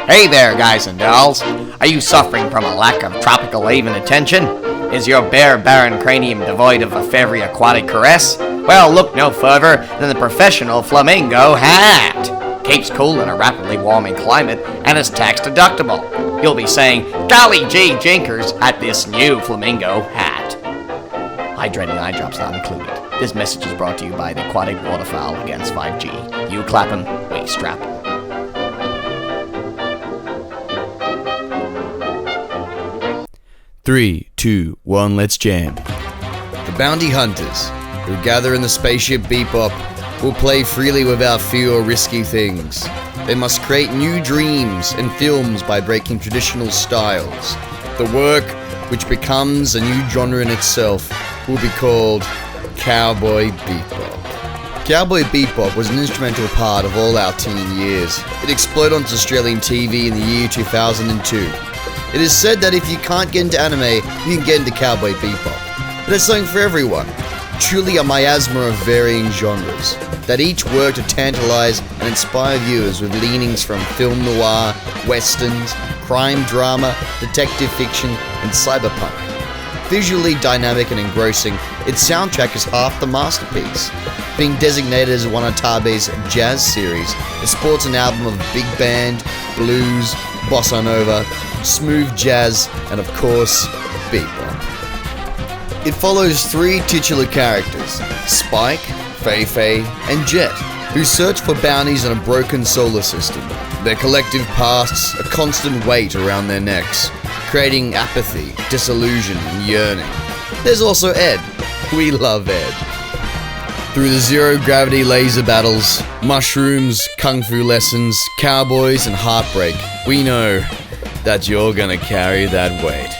Hey there, guys and dolls. Are you suffering from a lack of tropical haven attention? Is your bare, barren cranium devoid of a fairy aquatic caress? Well, look no further than the Professional Flamingo Hat. Keeps cool in a rapidly warming climate and is tax deductible. You'll be saying, golly gee jinkers, at this new flamingo hat. Hydrating eye drops not included. This message is brought to you by the Aquatic Waterfowl Against 5G. You clap 'em, we strap 'em. Three, two, one, let's jam. The bounty hunters, who gather in the spaceship Bebop, will play freely without fear or risky things. They must create new dreams and films by breaking traditional styles. The work, which becomes a new genre in itself, will be called Cowboy Bebop. Cowboy Bebop was an instrumental part of all our teen years. It exploded onto Australian TV in the year 2002. It is said that if you can't get into anime, you can get into Cowboy Bebop. But it's something for everyone. Truly a miasma of varying genres, that each work to tantalize and inspire viewers with leanings from film noir, westerns, crime drama, detective fiction, and cyberpunk. Visually dynamic and engrossing, its soundtrack is half the masterpiece. Being designated as Watanabe's jazz series, it sports an album of big band, blues, bossa nova, smooth jazz, and of course, bebop. It follows three titular characters, Spike, Faye, and Jet, who search for bounties in a broken solar system. Their collective pasts a constant weight around their necks, creating apathy, disillusion, and yearning. There's also Ed. We love Ed. Through the zero-gravity laser battles, mushrooms, kung fu lessons, cowboys, and heartbreak, we know that you're gonna carry that weight.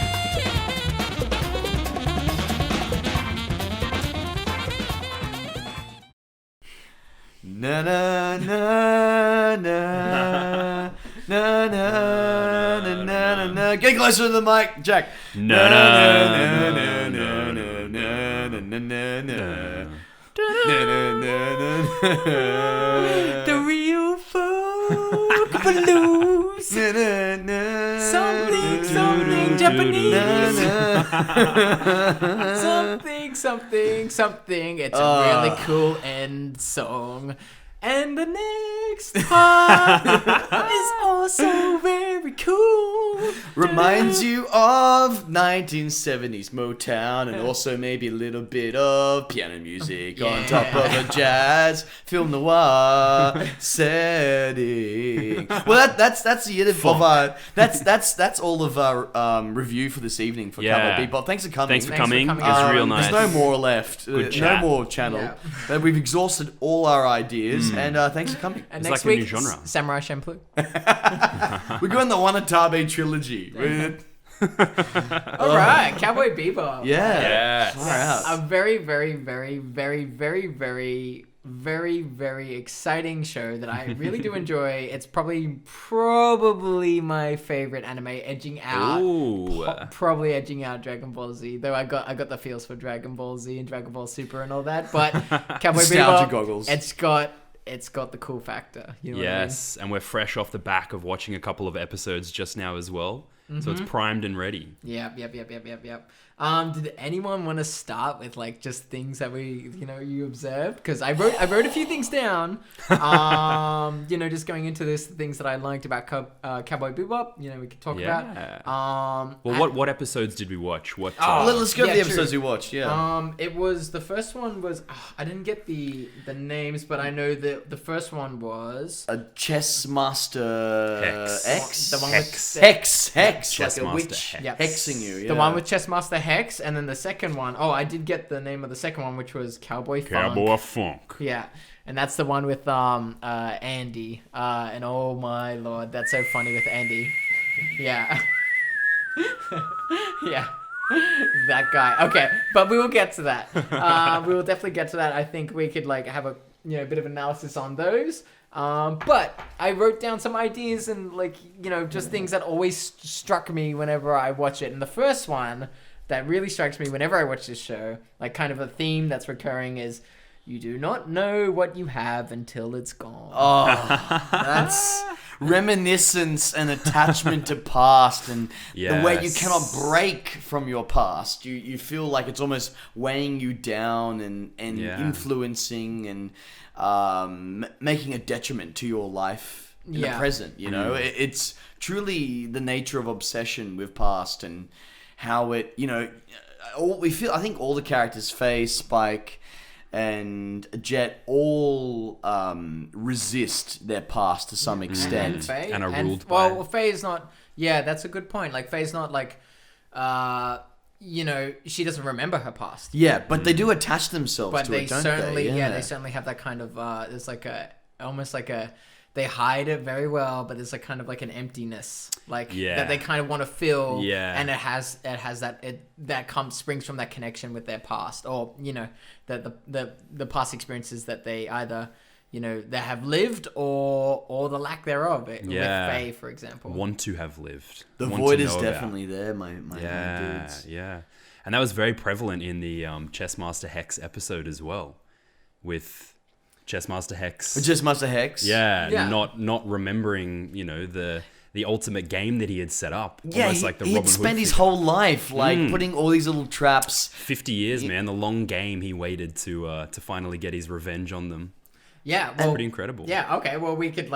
Na na na na na na na na na. Get closer to the mic, Jack. Na na na na na na na na na na. The real folk blues. Something Japanese. Something. It's a really cool end song. And the next part is also very cool. Reminds you of 1970s Motown and also maybe a little bit of piano music on top of a jazz film noir setting. Well, that's the end of our that's all of our review for this evening for Cowboy Bebop. Thanks for coming. Thanks for coming. It was real nice. There's no more left. No more channel. Yeah. We've exhausted all our ideas, and thanks for coming. And It's next like a week, new genre. Samurai Champloo. We're going the Watanabe trilogy. All right, Cowboy Bebop. Yeah. Yes. Far out. A very, very, very, very, very, very, very, very exciting show that I really do enjoy. It's probably my favorite anime, edging out. Ooh. Probably edging out Dragon Ball Z. Though I got the feels for Dragon Ball Z and Dragon Ball Super and all that. But Cowboy Nostalgia Bebop, goggles. it's got the cool factor. You know what I mean? Yes, and we're fresh off the back of watching a couple of episodes just now as well. So it's primed and ready. Yep. Did anyone want to start with like just things that you observed? Because I wrote a few things down. Just going into this, things that I liked about Cowboy Bebop. We could talk about. Well, what episodes did we watch? What? Let's go to the Yeah, episodes true. we watched. Yeah. It was the first one was I didn't get the names, but I know that the first one was A chess master Hex. X. The one with Hex. Chess Like a master witch Hex. Yep. hexing you. Yeah. The one with Chessmaster Hex, and then the second one. Oh, I did get the name of the second one, which was Cowboy Funk. Funk. Yeah, and that's the one with Andy. And oh my lord, that's so funny with Andy. Yeah. Yeah. That guy. Okay, but we will get to that. We will definitely get to that. I think we could have a bit of analysis on those. But I wrote down some ideas and just things that always struck me whenever I watch it. And the first one that really strikes me whenever I watch this show, kind of a theme that's recurring, is you do not know what you have until it's gone. Oh, that's reminiscence and attachment to past, and the way you Yes. cannot break from your past. You feel like it's almost weighing you down and Yeah. influencing and making a detriment to your life in the Yeah. present. You know, it's truly the nature of obsession with past and how it, I think all the characters, Faye, Spike, and Jet, all resist their past to some extent. Faye And are ruled by well, it. Faye's not. Yeah, that's a good point. Like Faye's not like, she doesn't remember her past. Yeah, but they do attach themselves But to they it, don't certainly, they? they certainly have that kind of. There's like almost like a. They hide it very well, but there's like kind of like an emptiness, like Yeah. that they kind of want to fill. Yeah. And it has that springs from that connection with their past, or the past experiences that they either they have lived or the lack thereof. Yeah. With Faye, for example. Want to have lived. The Want void to is know about. definitely there, my Yeah, dudes. yeah. And that was very prevalent in the Chessmaster Hex episode as well, with Chessmaster Hex. Just Master Hex. Yeah. not remembering, the ultimate game that he had set up. Yeah, Almost like the he'd Robin Hood spent his figure. whole life putting all these little traps. 50 years, man. The long game he waited to finally get his revenge on them. Yeah, well, Pretty incredible. Yeah, okay. Well, we could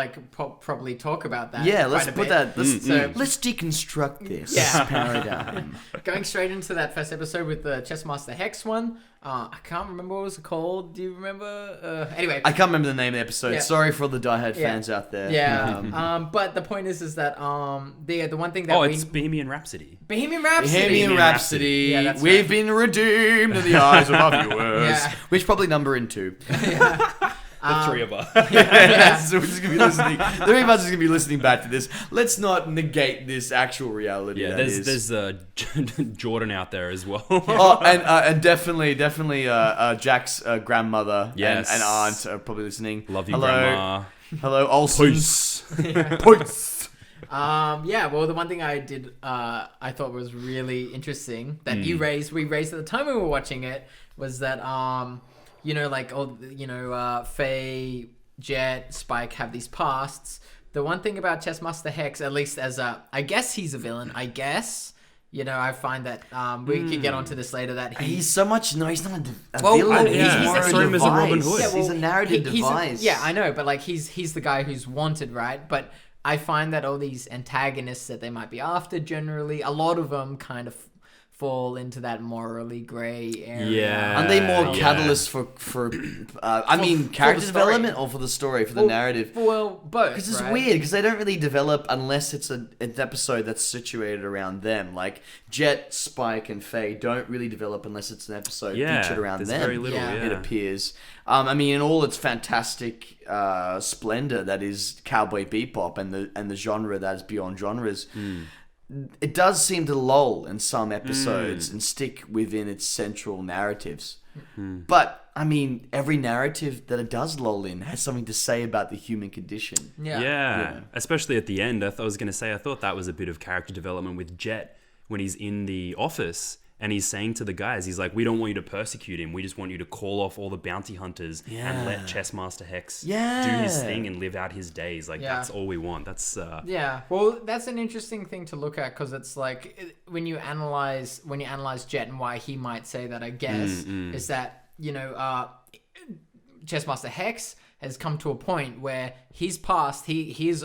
probably talk about that. Yeah, let's quite a put bit. that. So- Let's deconstruct this Yeah. paradigm. Going straight into that first episode with the Chessmaster Hex one. I can't remember what it was called. Do you remember? Anyway. I can't remember the name of the episode. Yeah. Sorry for all the diehard Yeah. fans out there. Yeah. But the point is that the one thing that it's Bohemian Rhapsody. Bohemian Rhapsody. Bohemian Rhapsody. Yeah, that's We've right. been redeemed in the eyes of our viewers. Yeah. Which probably number in 2. The three of us. So we're just gonna be listening. The three of us is gonna be listening back to this. Let's not negate this actual reality. Yeah, that is. there's Jordan out there as well. Oh, and definitely, Jack's grandmother Yes. and aunt are probably listening. Love you, Hello. Grandma. Hello, Olsen's. Peace. Well, the one thing I did, I thought was really interesting that we raised at the time we were watching it was that, Faye, Jet, Spike have these pasts. The one thing about Chessmaster Hex, at least I guess he's a villain. I guess, I find that we could get onto this later. That He's so much. No, he's not a Well, villain. yeah. He's more I a saw him as a Robin device. Hood. Yeah, well, he's a narrative he's device. yeah, I know, but like he's the guy who's wanted, right? But I find that all these antagonists that they might be after, generally, a lot of them kind of fall into that morally grey area. Yeah. Aren't they more Yeah. catalysts for character story. development or for the story, for the narrative? Well, both. Because it's right? weird, because they don't really develop unless it's an episode that's situated around them. Like, Jet, Spike, and Faye don't really develop unless it's an episode featured around there's them. very little, Yeah. It appears. In all its fantastic splendor that is Cowboy Bebop and the genre that is beyond genres, it does seem to lull in some episodes and stick within its central narratives. But, every narrative that it does lull in has something to say about the human condition. Yeah. Especially at the end. I thought that was a bit of character development with Jet when he's in the office and he's saying to the guys, he's like, we don't want you to persecute him. We just want you to call off all the bounty hunters and let Chessmaster Hex do his thing and live out his days. Like, that's all we want. That's... Yeah, well, that's an interesting thing to look at because it's like when you analyze Jet and why he might say that, I guess, is that Chessmaster Hex has come to a point where he's past. He's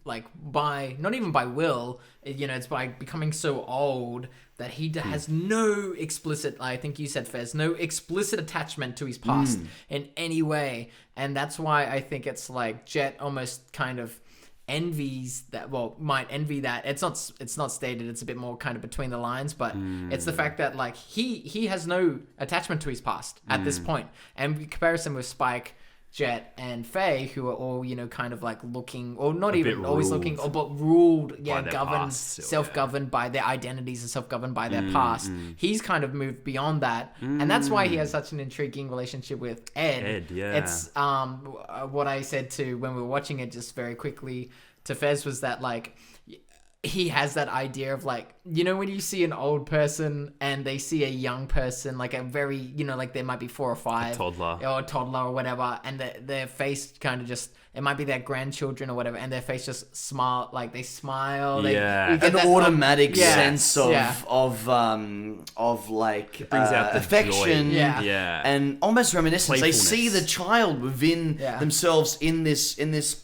like by not even by will, it's by becoming so old that he has no explicit. I think you said, Fez, no explicit attachment to his past in any way, and that's why I think it's like Jet almost kind of envies that. Well, might envy that. It's not stated. It's a bit more kind of between the lines, but it's the fact that like he has no attachment to his past at this point, and in comparison with Spike, Jet, and Faye, who are all, kind of like looking, or not even always ruled looking, but ruled, by their governed, past still, self-governed by their identities and self-governed by their past. He's kind of moved beyond that, and that's why he has such an intriguing relationship with Ed. It's what I said to when we were watching it just very quickly to Fez was that like he has that idea of like you know when you see an old person and they see a young person, like a very, you know, like they might be 4 or 5. toddler. Or a toddler or whatever, and their face kind of just, it might be their grandchildren or whatever, and their face just smile, like they smile. Yeah. You get An that, automatic yeah, sense of yeah. of like brings out the affection, joy. Yeah. Yeah. and almost reminiscence. They see Playfulness. the child within Yeah. themselves in this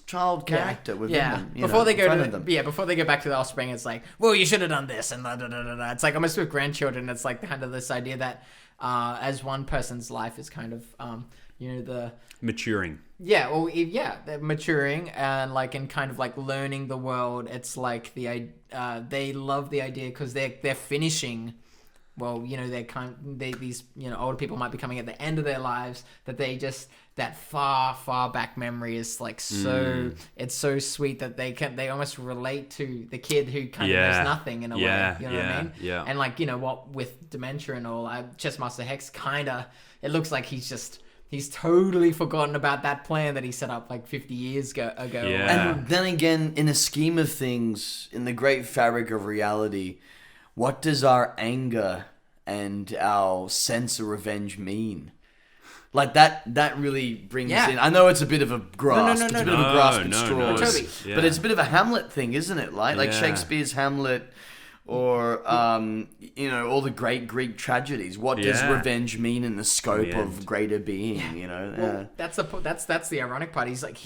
child character within them. You Before know, they in go front to of them. before they go back to the offspring, it's like, well, you should have done this, and da, da, da, da, da. It's like almost with grandchildren. It's like kind of this idea that as one person's life is kind of you know, the Maturing. they're maturing and like in kind of like learning the world. It's like they love the idea because they're finishing. Well, you know, these, you know, older people might be coming at the end of their lives, that they just, that far back memory is like so, it's so sweet that they almost relate to the kid who kind of knows nothing in a way, you know what I mean? Yeah. And like, you know what, with dementia and all, Chessmaster Hex it looks like he's totally forgotten about that plan that he set up like 50 years ago. Yeah. And then again, in the scheme of things, in the great fabric of reality, what does our anger and our sense of revenge mean? Like that really brings in. I know it's a bit of a grasp. No, it's a bit of a grasp at no, straws. Totally. Yeah. But it's a bit of a Hamlet thing, isn't it? Like Yeah. Shakespeare's Hamlet, or you know, all the great Greek tragedies. What does Yeah. revenge mean in the scope The of end. greater being? You know. Well, that's the ironic part. He's like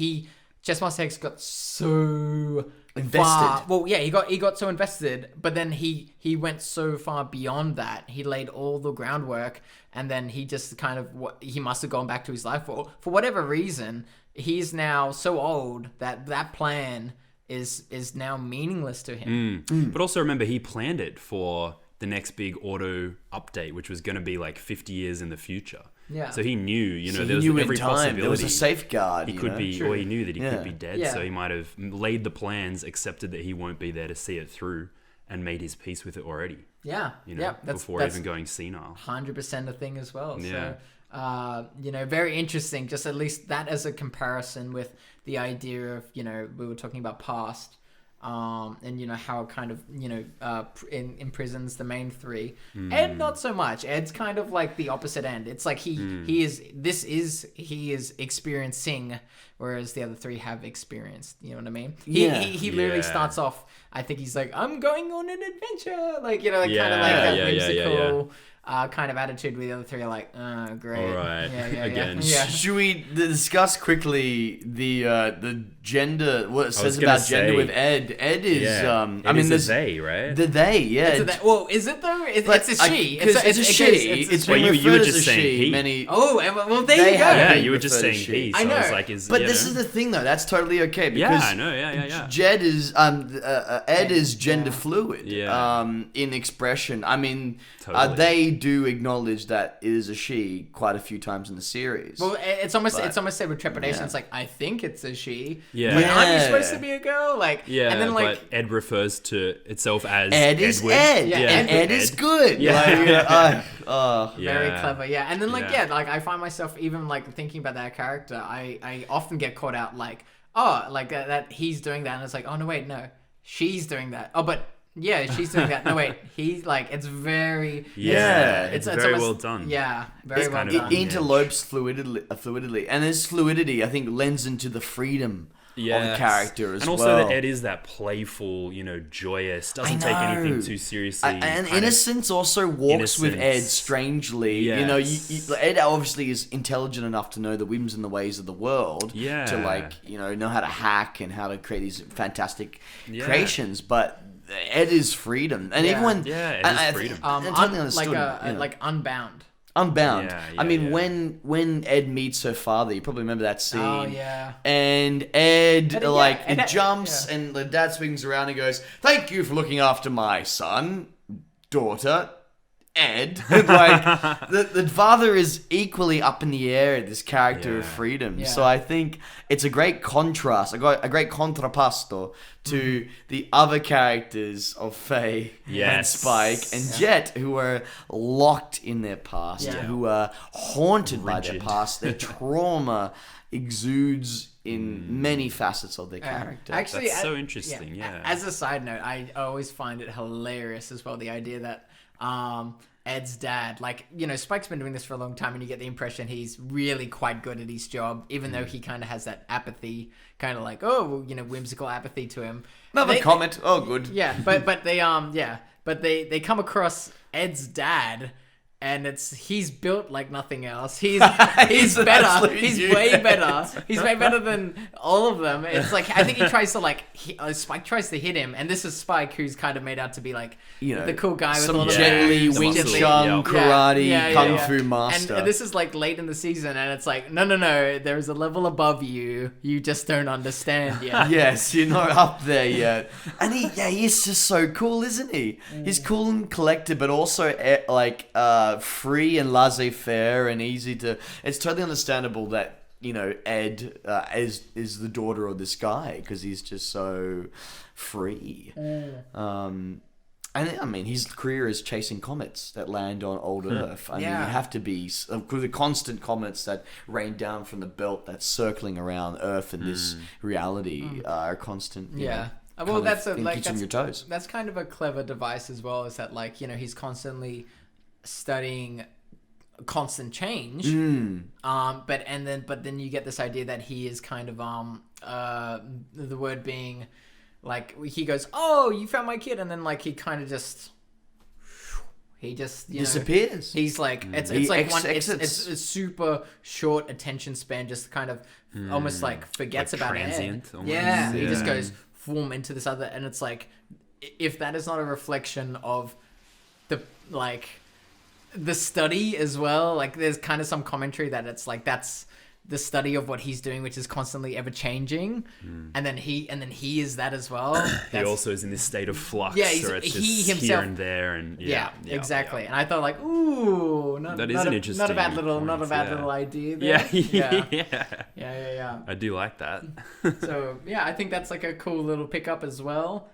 Chessmaster Hex got so Invested. far. Well, yeah, he got so invested, but then he went so far beyond that. He laid all the groundwork, and then he just kind of he must have gone back to his life for whatever reason. He's now so old that plan is now meaningless to him. But also remember, he planned it for the next big auto update, which was going to be like 50 years in the future. Yeah. So he knew, you know, So there was he knew every in time possibility. there was a safeguard. He you could know? be, or he knew that he Yeah. could be dead. Yeah. So he might have laid the plans, accepted that he won't be there to see it through, and made his peace with it already. Yeah, You know, yeah, that's before even going senile. 100% a thing as well. Yeah. So, you know, very interesting. Just at least that as a comparison with the idea of, you know, we were talking about past, and you know how it kind of, you know, imprisons the main three. Ed, not so much. Ed's kind of like the opposite end. It's like he is experiencing, whereas the other three have experienced. You know what I mean? He literally Yeah. starts off. I think he's like, I'm going on an adventure, like, you know, like Yeah, kind of like that yeah, whimsical. Kind of attitude with the other three are like, great. All right, again. Yeah. Should we discuss quickly the gender? What it says gonna about gender say- with Ed? Ed is Yeah. I mean, there's there's they, right? the they, yeah. So that, well, is it though? But It's a she. because it's a she. It's Well, been you referred were as just a saying she. he. Many. Oh, well, there They you go. have yeah, been you were just referred saying as she. he. I So I was know. like, is But you this know? is the thing, though. That's totally okay because Yeah, I know. Yeah. Jed is Ed is gender fluid. Yeah. In expression. I mean, Totally. they do acknowledge that it is a she quite a few times in the series. Well, it's almost said with trepidation. Yeah. It's like, I think it's a she. Yeah. But aren't you Yeah. supposed to be a girl? Like, Yeah, and then like, but Ed refers to itself as Ed is Edward. Ed, Yeah, and Ed is good. Yeah. Like, very Yeah. clever, yeah. And then like, Yeah. yeah, like I find myself even like thinking about that character. I often get caught out like, oh, like that he's doing that, and it's like, oh no, wait, no, she's doing that. Oh, but yeah, she's doing that. No, wait, he's like, it's very, Yeah, It's it's very almost- well done. Yeah, very It's well kind of done. it interlopes fluidity, and this fluidity, I think, lends into the freedom of the Yes. character as and also well. that Ed is that playful, you know, joyous, doesn't I take anything know. too seriously. And kind of- innocence also walks with Ed innocence. strangely. You know, Yes. Ed obviously is intelligent enough to know the whims and the ways of the world. Yeah. To like, you know how to hack and how to create these fantastic Yeah. creations. But Ed is freedom, and Yeah. even when Yeah, Ed and is I freedom. totally understood. like Unbound. Unbound. Yeah, I mean, yeah. when Ed meets her father, you probably remember that scene. Oh yeah. And Ed, yeah, like, Ed- it jumps, yeah. and the dad swings around and goes, "Thank you for looking after my son, daughter." Ed. Like the father is equally up in the air. This character of freedom. Yeah. So I think it's a great contrast, a great contrappasto to the other characters of Faye and Yes. Spike and Jet, who are locked in their past, who are haunted by their Rigid. past. Their trauma exudes in many facets of their character. Actually, That's so interesting, yeah. As a side note, I always find it hilarious as well, the idea that Ed's dad, like, you know, Spike's been doing this for a long time, and you get the impression he's really quite good at his job, even though he kind of has that apathy, kind of like, whimsical apathy to him. Another comment. Oh, good. Yeah, but they come across Ed's dad, and he's built like nothing else. He's He's an better. absolute He's unit. way better. He's way better than all of them. It's like, I think he tries to Spike tries to hit him, and this is Spike, who's kind of made out to be like, You know, the cool guy with some all the Jet Li, moves, Wing Jet Li. Chun, Yeah. karate, kung fu And master. this is like late in the season, and it's like, no, there's a level above you. You just don't understand yet. Yes, you're not up there yet. And he's just so cool, isn't he? He's cool and collected, but also free and laissez-faire and easy to... It's totally understandable that, you know, Ed is the daughter of this guy, because he's just so free. And I mean, his career is chasing comets that land on old Earth. I mean, you have to be... Because the constant comets that rain down from the belt that's circling around Earth in this reality are constant... you know, Well, kind of that's keeps on your toes. That's kind of a clever device as well. Is that, like, you know, he's constantly studying constant change. But then you get this idea that he is kind of the word being, like, he goes, "Oh, you found my kid," and then, like, he kind of just Disappears. He's like, it's He like exits. it's a super short attention span, just kind of almost like forgets Like about transient Ed. almost. Yeah, he just Yeah. goes boom into this other, and it's like, if that is not a reflection of the study as well, like, there's kind of some commentary that it's like that's the study of what he's doing, which is constantly ever changing, and then he is that as well. He That's- also is in this state of flux, Yeah, or it's he just himself- here and there, and yeah, exactly. And I thought, like, ooh, That is an interesting not a bad little point, idea Yeah, there. yeah. Yeah. I do like that. So yeah, I think that's like a cool little pickup as well,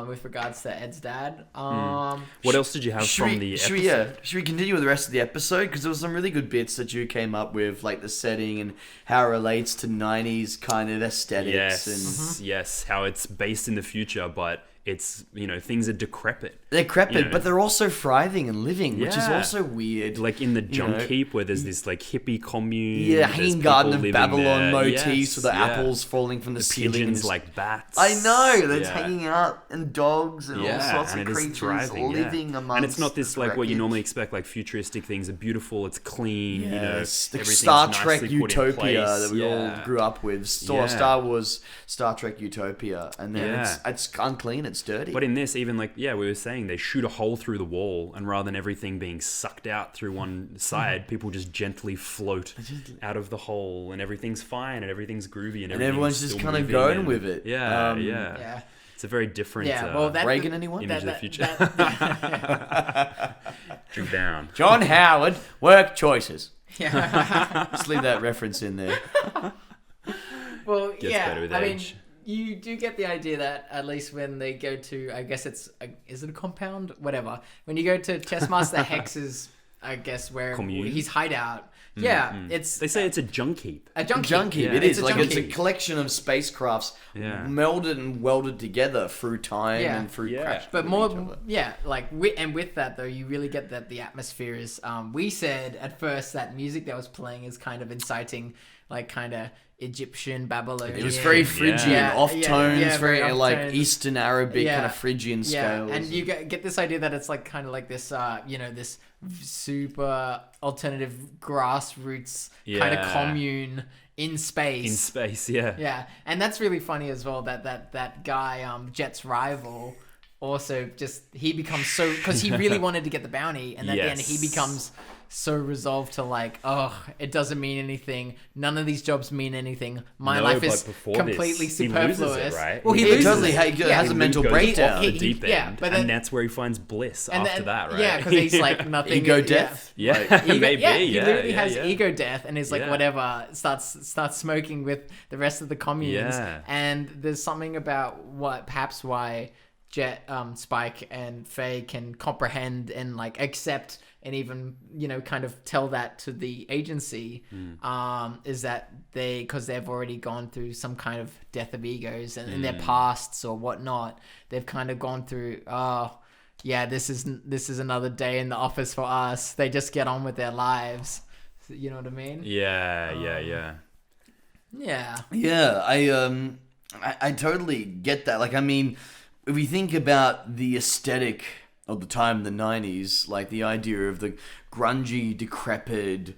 with regards to Ed's dad. What else did you have from the episode? Should we continue with the rest of the episode? Because there was some really good bits that you came up with, like the setting and how it relates to 90s kind of aesthetics. Yes, yes. How it's based in the future, but it's, you know, things are decrepit. They're decrepit, You know. but they're also thriving and living, which is Yeah. also weird. Like in the junk know. heap where there's this like hippie commune. Yeah, there's Hanging people Garden of living Babylon there. motifs Yes, with the yeah. apples falling from the The ceiling. and pigeons this- like bats. I know, they're Yeah. hanging out, and dogs and all sorts and of it is creatures thriving, yeah. living amongst. And it's not this like what you wreckage. normally expect, like futuristic things are beautiful, it's clean, you know, Yes, the everything's Star Trek nicely put in Utopia place. that we all Yeah. grew up with. Yeah. Star Wars, Star Trek Utopia, and then Yeah. it's unclean, it's dirty. But in this, even like, yeah, we were saying they shoot a hole through the wall, and rather than everything being sucked out through one side, people just gently float out of the hole, and everything's fine, and everything's groovy, and everyone's just kind of going with it. Yeah, yeah. It's a very different Reagan, anyone? image of the future. Drew down. John Howard, work choices. Yeah. Just leave that reference in there. Well, Gets yeah. better with I mean, age. you do get the idea that at least when they go to, I guess is it a compound? Whatever. When you go to Chessmaster Hex's, I guess where Commune? his hideout. Yeah, it's They say it's a junk heap. a junk Junk heap, Yeah. it is. It's a Like, junk it's a heap. collection of spacecrafts Yeah. melded and welded together through time Yeah. and through Yeah. crash. But with more, each other. yeah, like, with that though, you really get that the atmosphere is. We said at first that music that was playing is kind of inciting, like, kind of Egyptian, Babylonian. It was very Phrygian, Yeah, off yeah, tones, yeah, very very like off-tones. Eastern Arabic Yeah. kind of Phrygian Yeah, scales. and you get this idea that it's like kind of like this, this super alternative grassroots kind of Yeah. commune in space. In space, yeah. Yeah, and that's really funny as well. That guy, Jet's rival, also he becomes so, because he really wanted to get the bounty, and at the end he Yes. becomes so resolved to like, oh, it doesn't mean anything. None of these jobs mean anything. My No, life but is before completely this, he loses superfluous. it, right? Well, he He loses totally it. has a mental Goes breakdown. off the He- deep yeah, end, but then- and that's where he finds bliss after that, right? Yeah, because he's like nothing. Ego yeah. death. Yeah, Ego, maybe. yeah, Yeah, he literally yeah, has yeah. ego death and is like Yeah. whatever, starts smoking with the rest of the communes. Yeah. And there's something about perhaps why Jet, Spike, and Faye can comprehend and like accept and even kind of tell that to the agency, is that because they've already gone through some kind of death of egos and in their pasts or whatnot, they've kind of gone through. Oh, yeah, this is another day in the office for us. They just get on with their lives. You know what I mean? Yeah. Yeah. I totally get that. Like, I mean, if we think about the aesthetic of the time in the 90s, like the idea of the grungy, decrepit,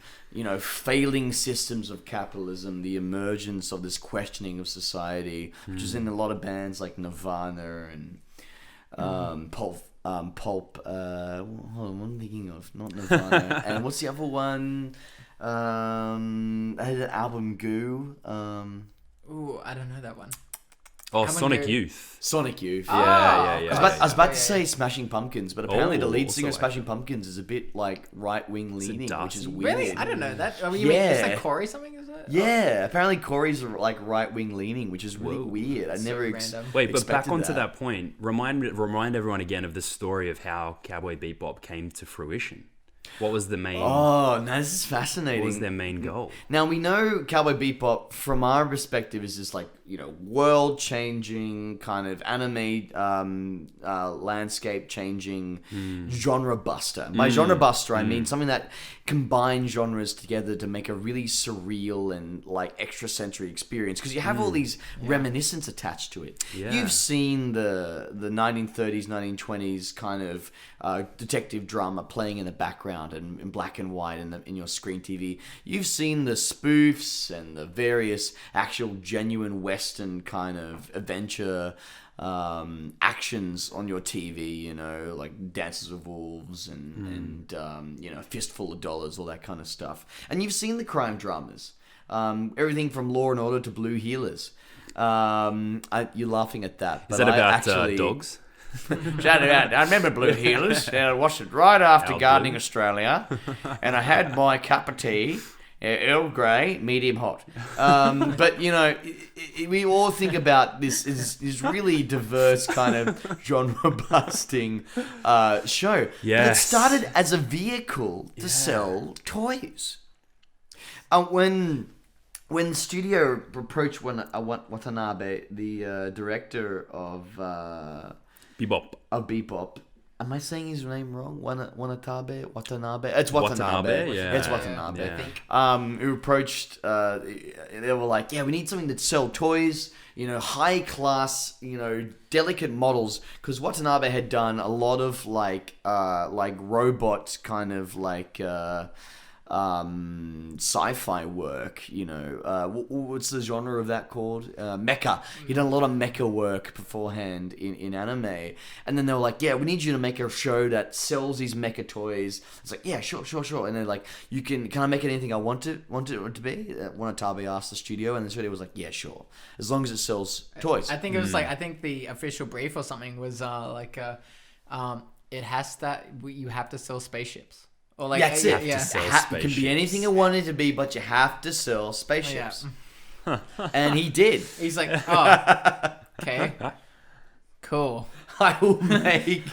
failing systems of capitalism, the emergence of this questioning of society, which is in a lot of bands like Nirvana and Pulp. Hold on, what am I thinking of? Not Nirvana. And what's the other one? I had an album Goo. Ooh, I don't know that one. Oh, How Sonic many- Youth. Sonic Youth. Yeah. I was about to Yeah. say Smashing Pumpkins, but apparently the lead also singer of like Smashing Pumpkins is a bit like right-wing leaning, which is Darcy? weird. Really? I don't know that. I mean, you mean it's Yeah. like Corey something, is it? Yeah, apparently Corey's like right-wing leaning, which is really weird. I So never random. Wait, but back expected onto that point. Remind everyone again of the story of how Cowboy Bebop came to fruition. What was the main? Oh, no, this is what fascinating. was their main goal? Now, we know Cowboy Bebop, from our perspective, is this like, world-changing kind of anime, landscape-changing genre buster. And by genre buster, I mean something that combines genres together to make a really surreal and like extrasensory experience. Because you have all these reminiscence attached to it. Yeah. You've seen the 1930s, 1920s kind of detective drama playing in the background and in black and white in your screen TV. You've seen the spoofs and the various actual genuine Western kind of adventure actions on your TV, like Dances with Wolves and Fistful of Dollars, all that kind of stuff. And you've seen the crime dramas, everything from Law and Order to Blue Heelers. You're laughing at that. Is but that about actually, dogs? I remember Blue Heelers, and I watched it right after Al Gardening Blue. Australia, and I had my cup of tea, Earl Grey, medium hot. But we all think about this really diverse kind of genre busting show. But it Yes. started as a vehicle to sell toys. When the studio approached Watanabe, the director of Bebop. Bebop. Am I saying his name wrong? Watanabe? It's Watanabe. Yeah. It's Watanabe. Yeah. Who approached, they were like, yeah, we need something that sell toys, high class, delicate models. Because Watanabe had done a lot of like robot kind of like, sci-fi work, what's the genre of that called? Mecha. He'd done a lot of mecha work beforehand in anime, and then they were like, yeah, we need you to make a show that sells these mecha toys. It's like, yeah, sure, and they're like, can I make it anything I want it to be? Watanabe asked the studio, and the studio was like, yeah, sure, as long as it sells toys. I think it was I think the official brief or something was it has that you have to sell spaceships. Or like, That's it. Yeah. sell It can be spaceships. anything it wanted to be, but you have to sell spaceships. And he did. He's like, oh, okay, cool. I will make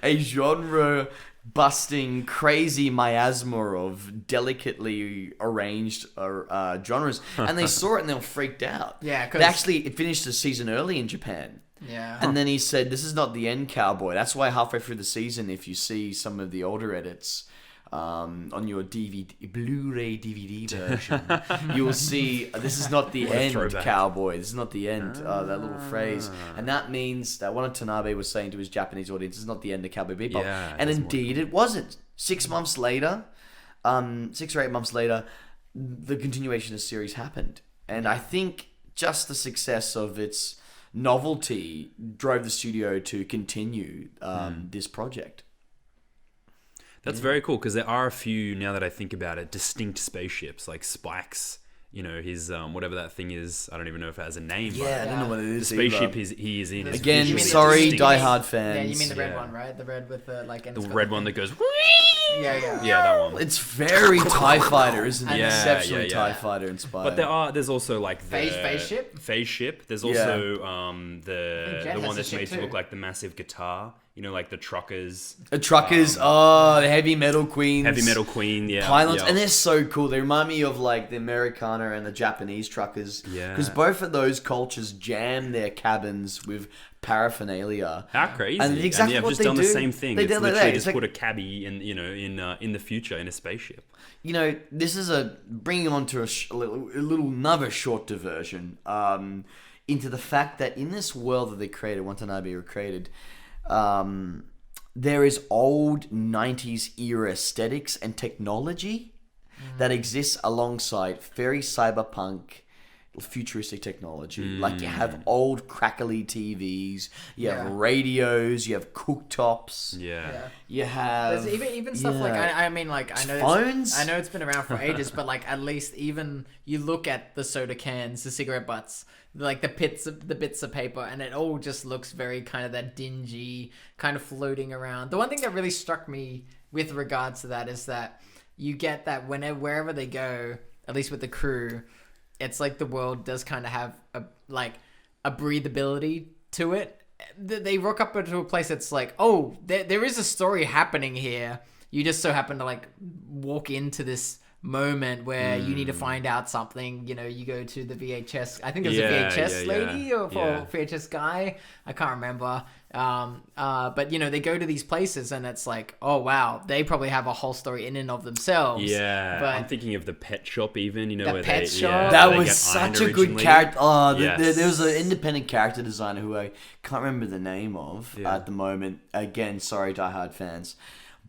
a genre busting crazy miasma of delicately arranged genres. And they saw it and they were freaked out. Yeah, 'cause- it finished the season early in Japan. Yeah. And then he said, this is not the end, Cowboy. That's why halfway through the season, if you see some of the older edits on your Blu-ray DVD version, you will see, this is not the What a end, throwback. Cowboy. This is not the end, that little phrase. And that means that Watanabe was saying to his Japanese audience, this is not the end of Cowboy Bebop. Yeah, And that's indeed, it wasn't. 6 months later, 6 or 8 months later, the continuation of the series happened. And I think just the success of its novelty drove the studio to continue this project. That's very cool because there are a few, now that I think about it, distinct spaceships like Spike's. You know, his whatever that thing is. I don't even know if it has a name. Yeah, I don't know what it The is. spaceship either. he is in. Is Again, visually sorry, distinct. Die Hard fans. Yeah, you mean the red Yeah. one, right? The red with the like. The red one that goes. Yeah. Yeah, that one. It's very TIE Fighter, isn't it? Yeah, Exceptionally yeah, yeah. TIE Fighter inspired. But there's also like the Phase ship? There's Yeah. also Jet the has one a that's ship made to too. look like the massive guitar. You know, like the truckers, Truckers, the Heavy Metal Queens. heavy metal queen. Yeah, Pylons, yeah. and they're so cool. They remind me of like the Americana and the Japanese truckers. Yeah. Because both of those cultures jam their cabins with paraphernalia. How crazy! And exactly yeah, I've what just they done the do. same thing. They It's do like literally that. It's just like- put a cabbie in the future in a spaceship. You know, this is bringing on to a little another short diversion into the fact that in this world that they created, Watanabe created, there is old 90s era aesthetics and technology that exists alongside very cyberpunk futuristic technology. Like you have old crackly TVs, you have Yeah. radios, you have cooktops, Yeah. you have There's even stuff like I mean like I know Phones? I know it's been around for ages, but like at least even you look at the soda cans, the cigarette butts, like the bits of paper, and it all just looks very kind of that dingy, kind of floating around. The one thing that really struck me with regards to that is that you get that wherever they go, at least with the crew, it's like the world does kind of have a breathability to it. They rock up into a place that's like, oh, there is a story happening here. You just so happen to like walk into this moment where you need to find out something. You know, you go to the VHS. I think there's a VHS lady or VHS guy. I can't remember. But you know, they go to these places and it's like, oh wow, they probably have a whole story in and of themselves. Yeah, But I'm thinking of the pet shop even, you know, The where pet they, shop? yeah, That they was get ironed such a good originally. character. Oh, Yes. there was an independent character designer who I can't remember the name of Yeah. at the moment. Again, sorry, Die Hard fans.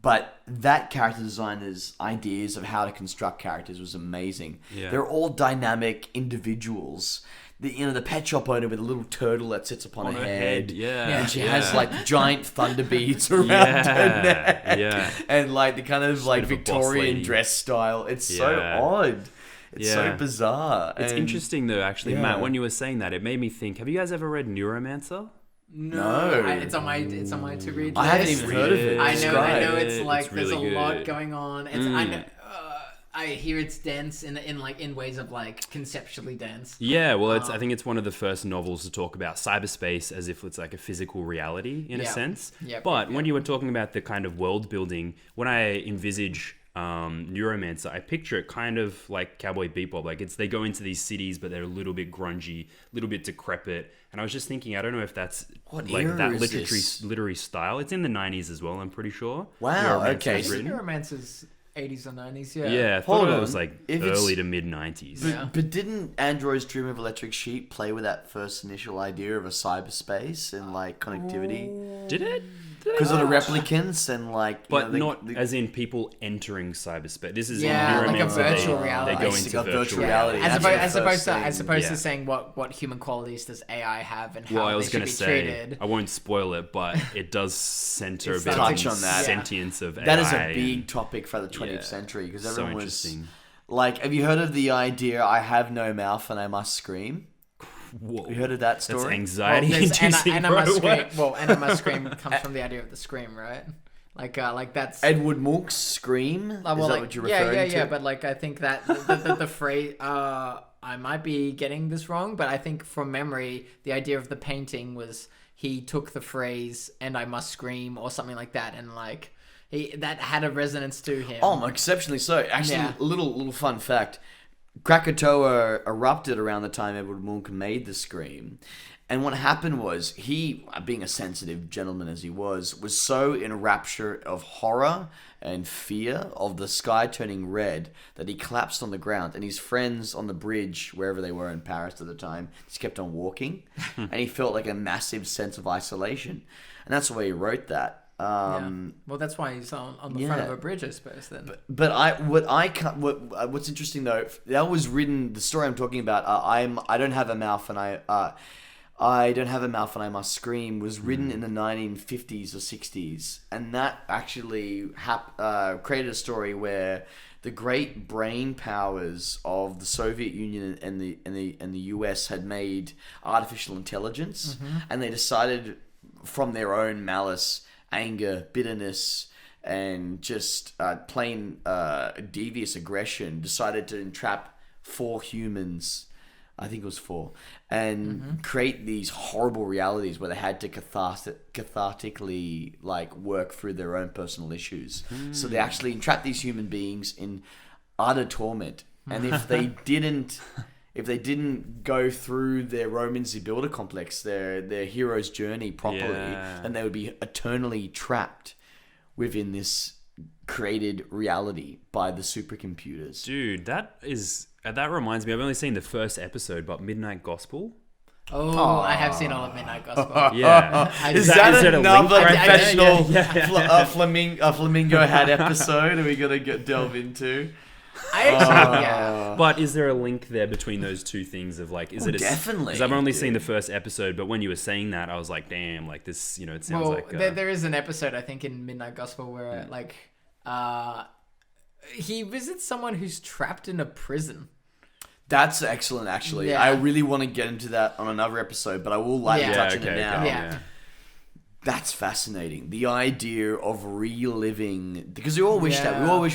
But that character designer's ideas of how to construct characters was amazing. Yeah. They're all dynamic individuals. The pet shop owner with a little turtle that sits upon On her her head. head, yeah. And she Yeah. has like giant thunder beads around Yeah, her neck. yeah. And like the kind of like bit of a boss Victorian lady. dress style. It's so Yeah. odd. It's so Yeah. bizarre. It's And- interesting though, actually, Yeah. Matt. When you were saying that, it made me think. Have you guys ever read Neuromancer? No. It's on my to read. I haven't list. even heard of it. I know Describe. it's like It's there's really a lot good. going on. It's I know. I hear it's dense in ways of like conceptually dense. Yeah, well, I think it's one of the first novels to talk about cyberspace as if it's like a physical reality in a Yeah. sense. Yep, But yep, when you were talking about the kind of world building, when I envisage Neuromancer, I picture it kind of like Cowboy Bebop. Like they go into these cities, but they're a little bit grungy, a little bit decrepit. And I was just thinking, I don't know if that's What like era that is this? literary style. It's in the 90s as well, I'm pretty sure. Wow, Neuromancer okay. was written. Neuromancer's 80s or 90s. Yeah. Yeah, I Hold thought it on. was like If it's- early to mid 90s. Yeah. But didn't Android's Dream of Electric Sheep play with that first initial idea of a cyberspace and like connectivity? Did it? Because of the replicants and like. you But know, not as in people entering cyberspace. This is Yeah, in like a Neuromancer. virtual they, reality. They go I see, into got virtual virtual reality. reality. As That's opposed, the as first opposed thing. to saying what human qualities does AI have and how Well, I they was should going be to say, treated. I won't spoil it, but it does center a It's bit touch on on that. sentience of AI. That is a big and- topic for the 20th yeah, century because so everyone was interesting. like, have you heard of the idea I have no mouth and I must scream? Whoa. Have you heard of that That's story? anxiety There's inducing, and I bro. must scream. What? Well, and I must scream comes from the idea of the scream, right? Like that's. Edward Munch's Scream? Is that what you're referring to? Yeah, but like I think that the phrase I might be getting this wrong, but I think from memory the idea of the painting was he took the phrase "and I must scream" or something like that, and like that had a resonance to him. Oh, exceptionally so. Actually, Yeah. a little fun fact. Krakatoa erupted around the time Edward Munch made the Scream. And what happened was, he, being a sensitive gentleman as he was so in rapture of horror and fear of the sky turning red that he collapsed on the ground. And his friends on the bridge, wherever they were in Paris at the time, just kept on walking. And he felt like a massive sense of isolation. And that's the way he wrote that. Yeah. Well, that's why he's on the front of yeah. a bridge, I suppose. Then. But what's interesting though, that was written. The story I'm talking about. I don't have a mouth, and I Don't Have a Mouth and I Must Scream was written in the 1950s or 60s, and that actually created a story where the great brain powers of the Soviet Union and the US had made artificial intelligence, and they decided from their own malice, anger, bitterness, and just plain devious aggression, decided to entrap 4 humans. I think it was 4, and create these horrible realities where they had to cathartically like work through their own personal issues. So they actually entrapped these human beings in utter torment, and if they didn't go through their Roman Zibilda complex, their hero's journey properly, then they would be eternally trapped within this created reality by the supercomputers. Dude, that reminds me. I've only seen the first episode, but Midnight Gospel. Oh, I have seen all of Midnight Gospel. Yeah, Is that a link another right there? professional flamingo hat episode? Are we gonna delve into? I actually, But is there a link there between those two things of like, is it definitely? Because I've only seen the first episode, but when you were saying that, I was like, damn, like this, it sounds like. there is an episode I think in Midnight Gospel where he visits someone who's trapped in a prison. That's excellent, actually. Yeah. I really want to get into that on another episode, but I will lightly touch on it now. Yeah. That's fascinating. The idea of reliving, because we all wish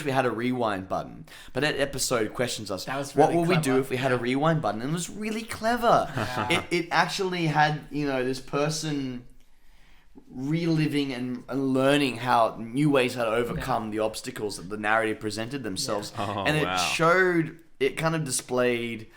we had a rewind button. But that episode questions us, That was what really would we do clever. if we had a rewind button? And it was really clever. It actually had, this person reliving and learning new ways how to overcome the obstacles that the narrative presented themselves. Oh, and wow. It kind of displayed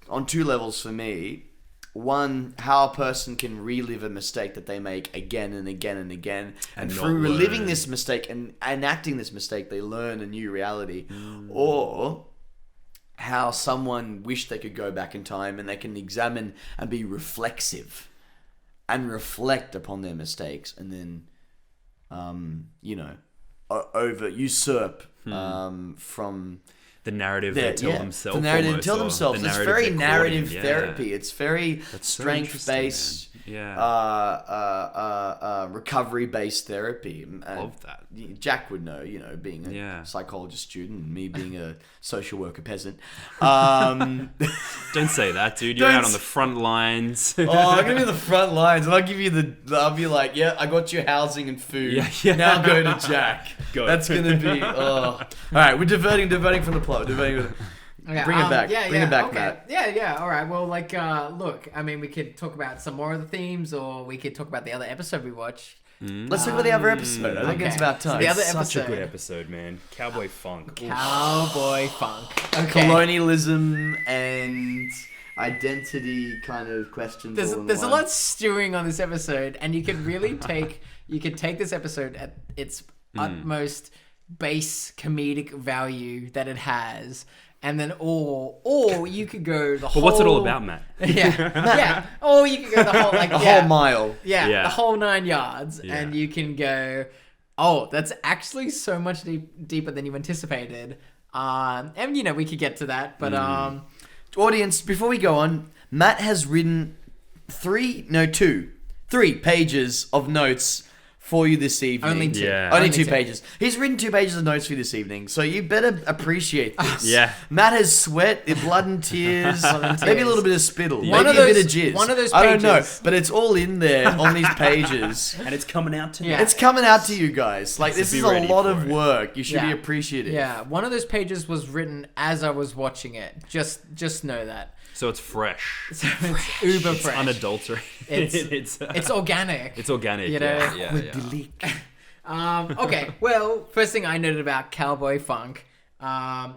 on 2 levels for me. One, how a person can relive a mistake that they make again and again and again. And not through reliving learn. this mistake and enacting this mistake, they learn a new reality. Or how someone wished they could go back in time and they can examine and be reflexive and reflect upon their mistakes and then, usurp from... the narrative they tell themselves. The narrative almost, tell or themselves. the It's narrative very they're narrative quoting. therapy. It's very That's so strength-based, interesting, man. recovery-based therapy. Love that. Jack would know, being a Yeah. psychologist student, and me being a social worker peasant. Don't say that, dude. You're Don't out on the front lines. I'm gonna be in the front lines, and I'll give you I'll be like, yeah, I got your housing and food. Yeah. Now go to Jack. Go. That's gonna be. All right, we're diverting from the plot. Bring it back. Bring it back, okay. Matt. Yeah. All right. Well, look. I mean, we could talk about some more of the themes, or we could talk about the other episode we watched. Let's talk about the other episode. I think okay. it's about time. So the other Such a episode. good episode, man. Cowboy funk. Cowboy funk. Okay. Colonialism and identity kind of questions. There's a lot stewing on this episode, and you could really take this episode at its utmost base comedic value that it has, and then or you could go the whole. But what's it all about, Matt? Yeah. Or you could go the whole whole mile. Yeah, the whole 9 yards, Yeah. and you can go, oh, that's actually so much deeper than you anticipated. And we could get to that, but Audience, before we go on, Matt has written 3 pages of notes for you this evening. Only 2. Yeah. Only Only 2 2. pages. He's written 2 pages of notes for you this evening, so you better appreciate this. Yeah. Matt has sweat, blood and tears, maybe a little bit of spittle, One maybe of a bit of those- jizz. one of those I don't know, pages- but it's all in there on these pages. And it's coming out tonight. Yeah. It's coming out to you guys. Like, So this be is a ready lot for of it. work. You should be Yeah. appreciative. yeah, one of those pages was written as I was watching it. Just know that. So it's fresh. So it's uber It's fresh. unadulterated. It's organic. It's organic. You know? Yeah. Okay, well, first thing I noted about Cowboy Funk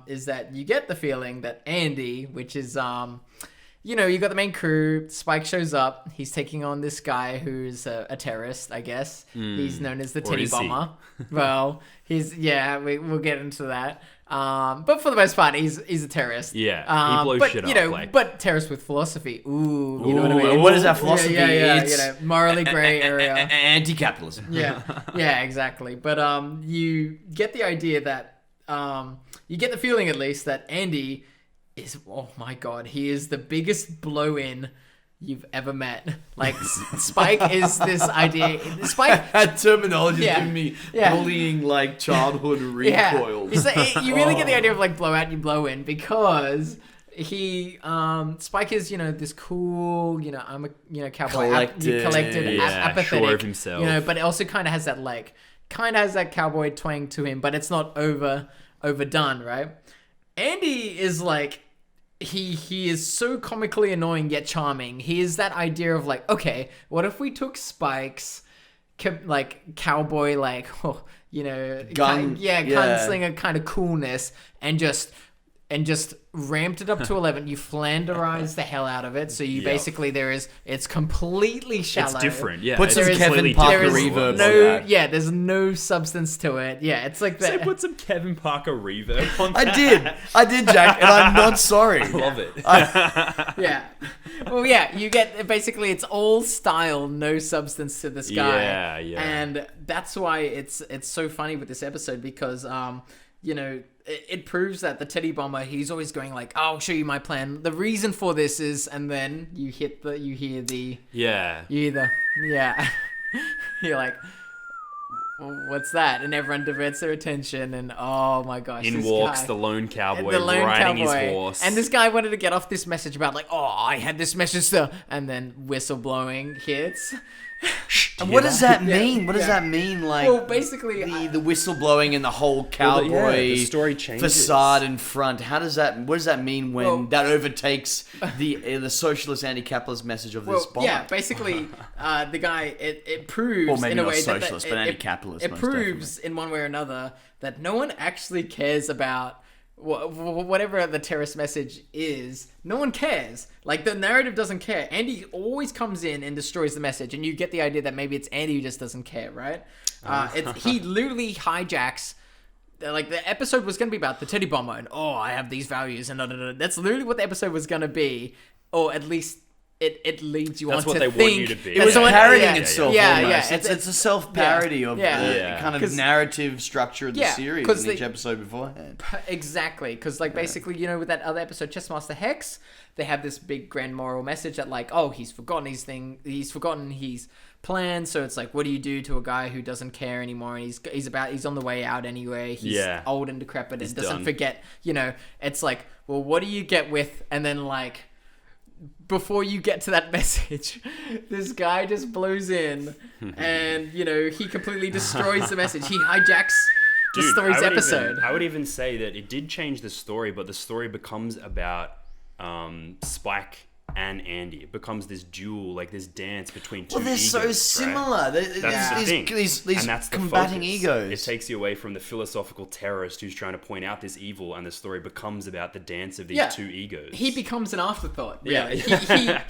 is that you get the feeling that Andy, which is, you got the main crew, Spike shows up, he's taking on this guy who's a terrorist, I guess. He's known as the Or Titty is he? Bomber. Well, we'll get into that. But for the most part, he's a terrorist. Yeah, he blows but, shit up, but terrorist with philosophy. Ooh, you know what I mean? And what is that philosophy? Yeah, It's morally gray area. anti-capitalism. Yeah, exactly. But you get the idea that you get the feeling at least that Andy is, oh my god, he is the biggest blow-in you've ever met. Like Spike is this idea. Spike. That terminology is Yeah. giving me Yeah. bullying like childhood Yeah, recoils. it's like, you really get the idea of like blow out, you blow in, because he Spike is this cool I'm a cowboy collected Yeah, apathetic sure of himself. but it also kind of has that cowboy twang to him, but it's not overdone, right? Andy is like he is so comically annoying yet charming. He is that idea of like, okay, what if we took Spike's cowboy gunslinger kind of coolness and just ramped it up to 11. You Flanderized the hell out of it, so you basically it's completely shallow. It's different, yeah. Put it's some Kevin completely Parker There is different. reverb on that. there's no substance to it. Yeah, it's like So that. put some Kevin Parker reverb on that. I did, Jack, and I'm not sorry. I love it. Yeah. Well, yeah, you get basically it's all style, no substance to this guy. Yeah, yeah. And that's why it's so funny with this episode, because it proves that the Teddy Bomber, he's always going like, I'll show you my plan. The reason for this is, and then you hear the Yeah. You're like, what's that? And everyone diverts their attention, and oh my gosh, In this walks guy- the lone cowboy the lone riding his cowboy. horse. And this guy wanted to get off this message about like, oh, I had this message, sir, and then whistle blowing hits. And what does that Yeah, mean? What does yeah. that mean? Like, Well, basically, the whistle blowing and the whole cowboy the story changes. facade in front. What does that mean when Well- that overtakes the socialist anti-capitalist message of this bomber? yeah, basically, the guy it proves Or maybe in a not way socialist, that but anti-capitalist, It most proves in one way or another that no one actually cares about whatever the terrorist message is. No one cares. Like, the narrative doesn't care. Andy always comes in and destroys the message, and you get the idea that maybe it's Andy who just doesn't care, right? He literally hijacks. Like, the episode was going to be about the Teddy Bomber, and I have these values, and that's literally what the episode was going to be, or at least it leads you That's on what to they think. want you to be. It was someone- parodying yeah, itself yeah, almost. yeah, It's a self-parody of yeah. the Yeah. kind of 'Cause- narrative structure of the Yeah, series 'cause in each they- episode beforehand. Exactly, because basically, with that other episode, Chessmaster Hex, they have this big grand moral message that like, he's forgotten his plan. So it's like, what do you do to a guy who doesn't care anymore, and he's on the way out anyway. He's old and decrepit and doesn't done. forget. It's like, well, what do you get with? And then like, before you get to that message, this guy just blows in, and he completely destroys the message. He hijacks the story's episode. I would even say that it did change the story, but the story becomes about Spike and Andy. It becomes this duel, like this dance between two Well, they're egos, so right? similar. That's the thing. These And that's the combating focus. egos. It takes you away from the philosophical terrorist who's trying to point out this evil, and the story becomes about the dance of these two egos. He becomes an afterthought. Yeah.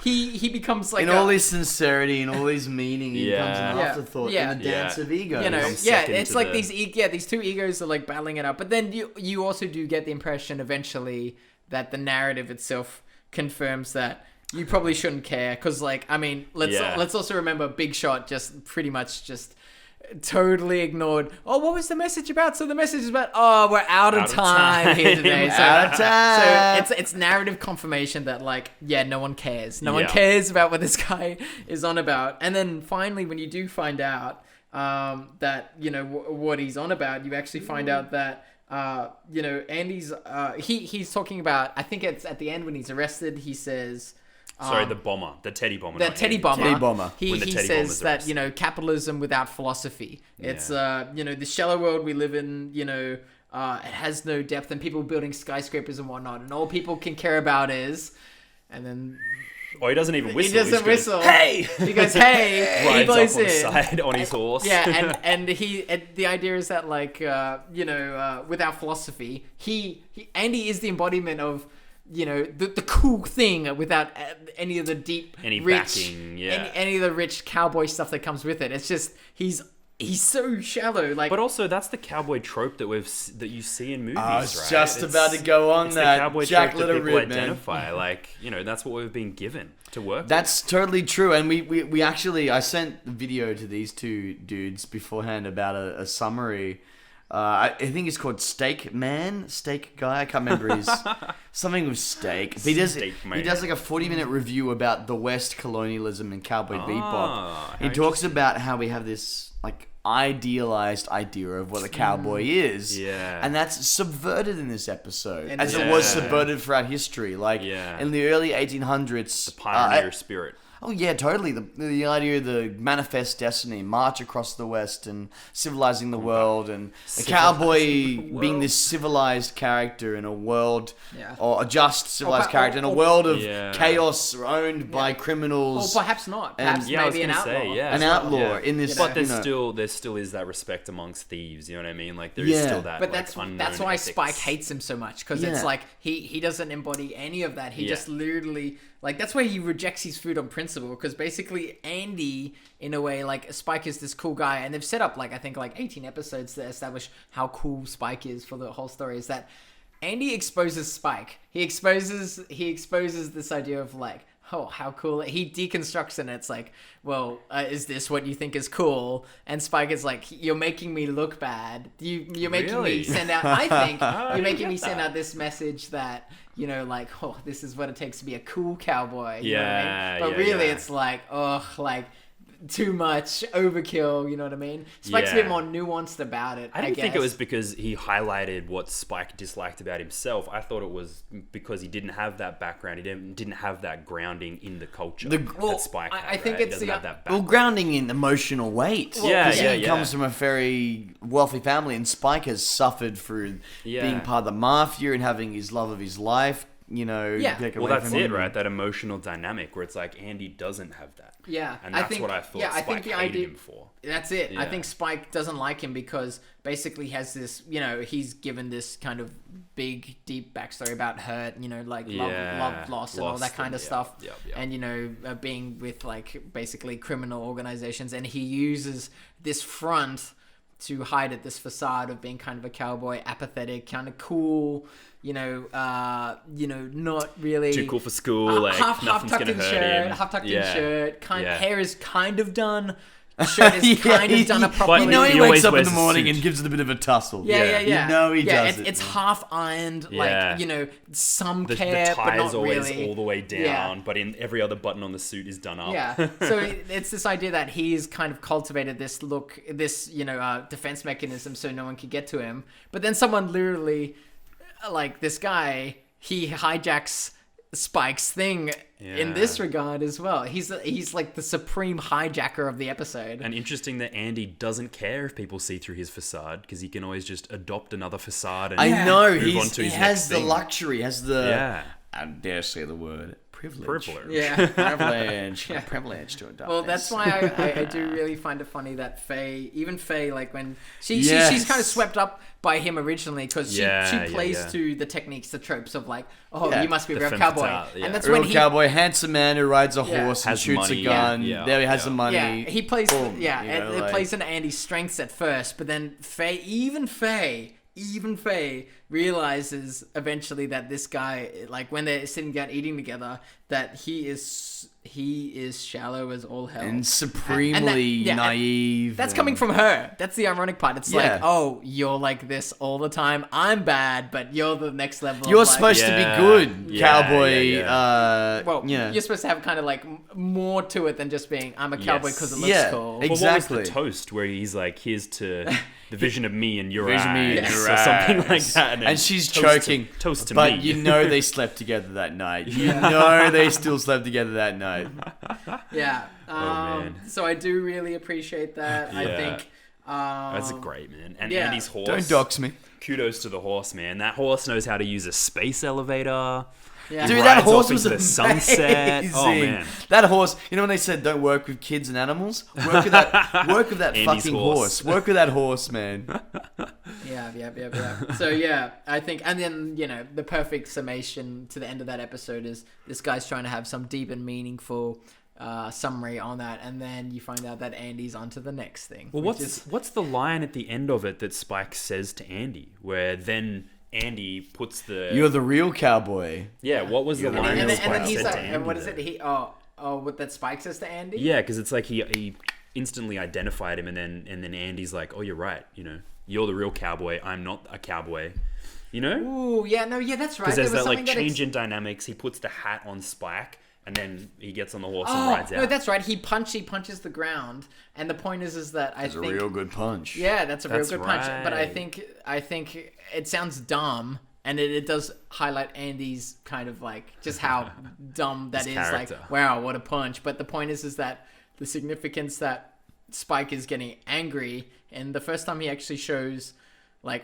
He becomes like in all his sincerity and all his meaning, he becomes an Yeah. afterthought Yeah. in the dance Yeah. of egos. Comes second it's to like the- these two egos are like battling it out. But then you also do get the impression eventually that the narrative itself confirms that you probably shouldn't care, because let's also remember Big Shot just pretty much just totally ignored. Oh, what was the message about? So the message is about we're out of time here today. So, Out of time. So it's narrative confirmation that no one cares. No one Yeah. cares about what this guy is on about. And then finally, when you do find out that what he's on about, you actually find out that Andy's he's talking about, I think it's at the end when he's arrested, he says Sorry, the bomber, the Teddy bomber. the not Teddy Andy. Bomber. Teddy Bomber. He When the Teddy says Bomber's that capitalism without philosophy. It's the shallow world we live in. It has no depth, and people building skyscrapers and whatnot, and all people can care about is, and then Oh, he doesn't even whistle. he doesn't He just whistle. Hey! He goes, hey. He rides blows up on in. the side on his horse. Yeah, and the idea is that without philosophy, Andy is the embodiment of the cool thing without any of the deep Any rich backing, yeah. any of the rich cowboy stuff that comes with it. It's just he's so shallow. Like, But also, that's the cowboy trope that that you see in movies, I was right? just about to go on it's that. the cowboy Jack trope that Little people Rib, man. identify. That's what we've been given to work with. That's totally true, and we actually, I sent the video to these two dudes beforehand about a summary I think it's called Steak Guy. I can't remember his something with steak. But he does like a 40-minute review about the West, colonialism, and Cowboy Bebop. He talks about how we have this like idealized idea of what a cowboy is, and that's subverted in this episode, as it was subverted throughout history. Like in the early 1800s, The pioneer spirit. Oh yeah, totally. The idea of the manifest destiny, march across the West and civilizing the world, and a cowboy being this civilized character in a world, or a just civilized character in a world of chaos owned by criminals. Or perhaps not. Perhaps maybe an outlaw. An outlaw in this. But there still is that respect amongst thieves. You know what I mean? Like there is still that. But like, that's why Spike hates him so much, because it's like he doesn't embody any of that. He just literally. Like, that's why he rejects his food on principle, because basically Andy, in a way, like, Spike is this cool guy, and they've set up, like, I think, like, 18 episodes to establish how cool Spike is for the whole story, is that Andy exposes Spike. He exposes this idea of, like, oh, how cool. He deconstructs it, and it's like, well, is this what you think is cool? And Spike is like, you're making me look bad. You're making me send out, I think, you're making me send out this message that, you know, like, oh, this is what it takes to be a cool cowboy. You know what I mean? But really, it's like, oh, like, too much overkill, you know what I mean? Spike's a bit more nuanced about it. I didn't think it was because he highlighted what Spike disliked about himself. I thought it was because he didn't have that background. He didn't have that grounding in the culture that Spike had. I think it's grounding in emotional weight. He comes from a very wealthy family, and Spike has suffered through being part of the mafia and having his love of his life. You know, well, that's it, right? That emotional dynamic where it's like Andy doesn't have that. Yeah, and that's what I thought. Spike I think the hated idea him for. That's it. Yeah. I think Spike doesn't like him because basically has this, you know, he's given this kind of big, deep backstory about hurt, you know, like love loss, and all that kind of stuff, and you know, being with like basically criminal organizations, and he uses this front to hide it, this facade of being kind of a cowboy, apathetic, kind of cool. You know, not really too cool for school. Like nothing's gonna hurt him. Half tucked in shirt. Hair is kind of done. Shirt is kind of done properly. You know, he wakes up in the morning and gives it a bit of a tussle. Yeah. You know he does it. It's half ironed. Like, you know, some care, the but not tie's always really all the way down. But in every other button on the suit is done up. Yeah. So it's this idea that he's kind of cultivated this look, this defense mechanism, so no one can get to him. But then someone literally. Like this guy, he hijacks Spike's thing in this regard as well. He's like the supreme hijacker of the episode. And interesting that Andy doesn't care if people see through his facade, because he can always just adopt another facade and move on to his next thing. Luxury, has the I dare say the word privilege. Privilege to adopt. Well, that's why I do really find it funny that Faye, like when she's kind of swept up by him originally, because she plays to the techniques, the tropes of like, you must be a real cowboy, and that's when cowboy, handsome man who rides a horse and shoots a gun. There he has the money. Yeah, he plays. It plays into Andy's strengths at first, but then Faye realizes eventually that this guy, like when they're sitting down eating together, that he is shallow as all hell and supremely naive. That's coming from her. That's the ironic part. It's like, oh, you're like this all the time. I'm bad, but you're the next level. You're supposed to be good, cowboy. You're supposed to have kind of like more to it than just being I'm a cowboy because it looks cool. Exactly. Well, what was the toast where he's like, here's to the vision of me and your eyes, or something like that, and she's choking. Toast to me. But you know they slept together that night. You know they still slept together that night. So I do really appreciate that. I think that's great, man. And Andy's horse. Don't dox me. Kudos to the horse, man. That horse knows how to use a space elevator. Yeah. Dude, that horse was the sunset. Oh man, that horse. You know when they said don't work with kids and animals, work with that. Work with that fucking horse. Work with that horse, man. Yeah. So I think, and then the perfect summation to the end of that episode is this guy's trying to have some deep and meaningful summary on that, and then you find out that Andy's onto the next thing. Well, what's the line at the end of it that Spike says to Andy, where then Andy puts the "You're the real cowboy." Yeah, what was the line that Spike said to Andy? And what is it? What that Spike says to Andy? Yeah, because it's like he instantly identified him, and then Andy's like, "Oh, you're right. You're the real cowboy. I'm not a cowboy." Ooh, yeah, no, yeah, that's right. Because there's There was that like something that change in dynamics. He puts the hat on Spike, and then he gets on the horse and rides out. No, that's right. He punches the ground, and the point is that I It's think a real good punch. yeah, that's a real That's good punch. But I right. think it sounds dumb, and it does highlight Andy's kind of like just how dumb that His is. character. Like, wow, what a punch! But the point is that the significance that Spike is getting angry, and the first time he actually shows.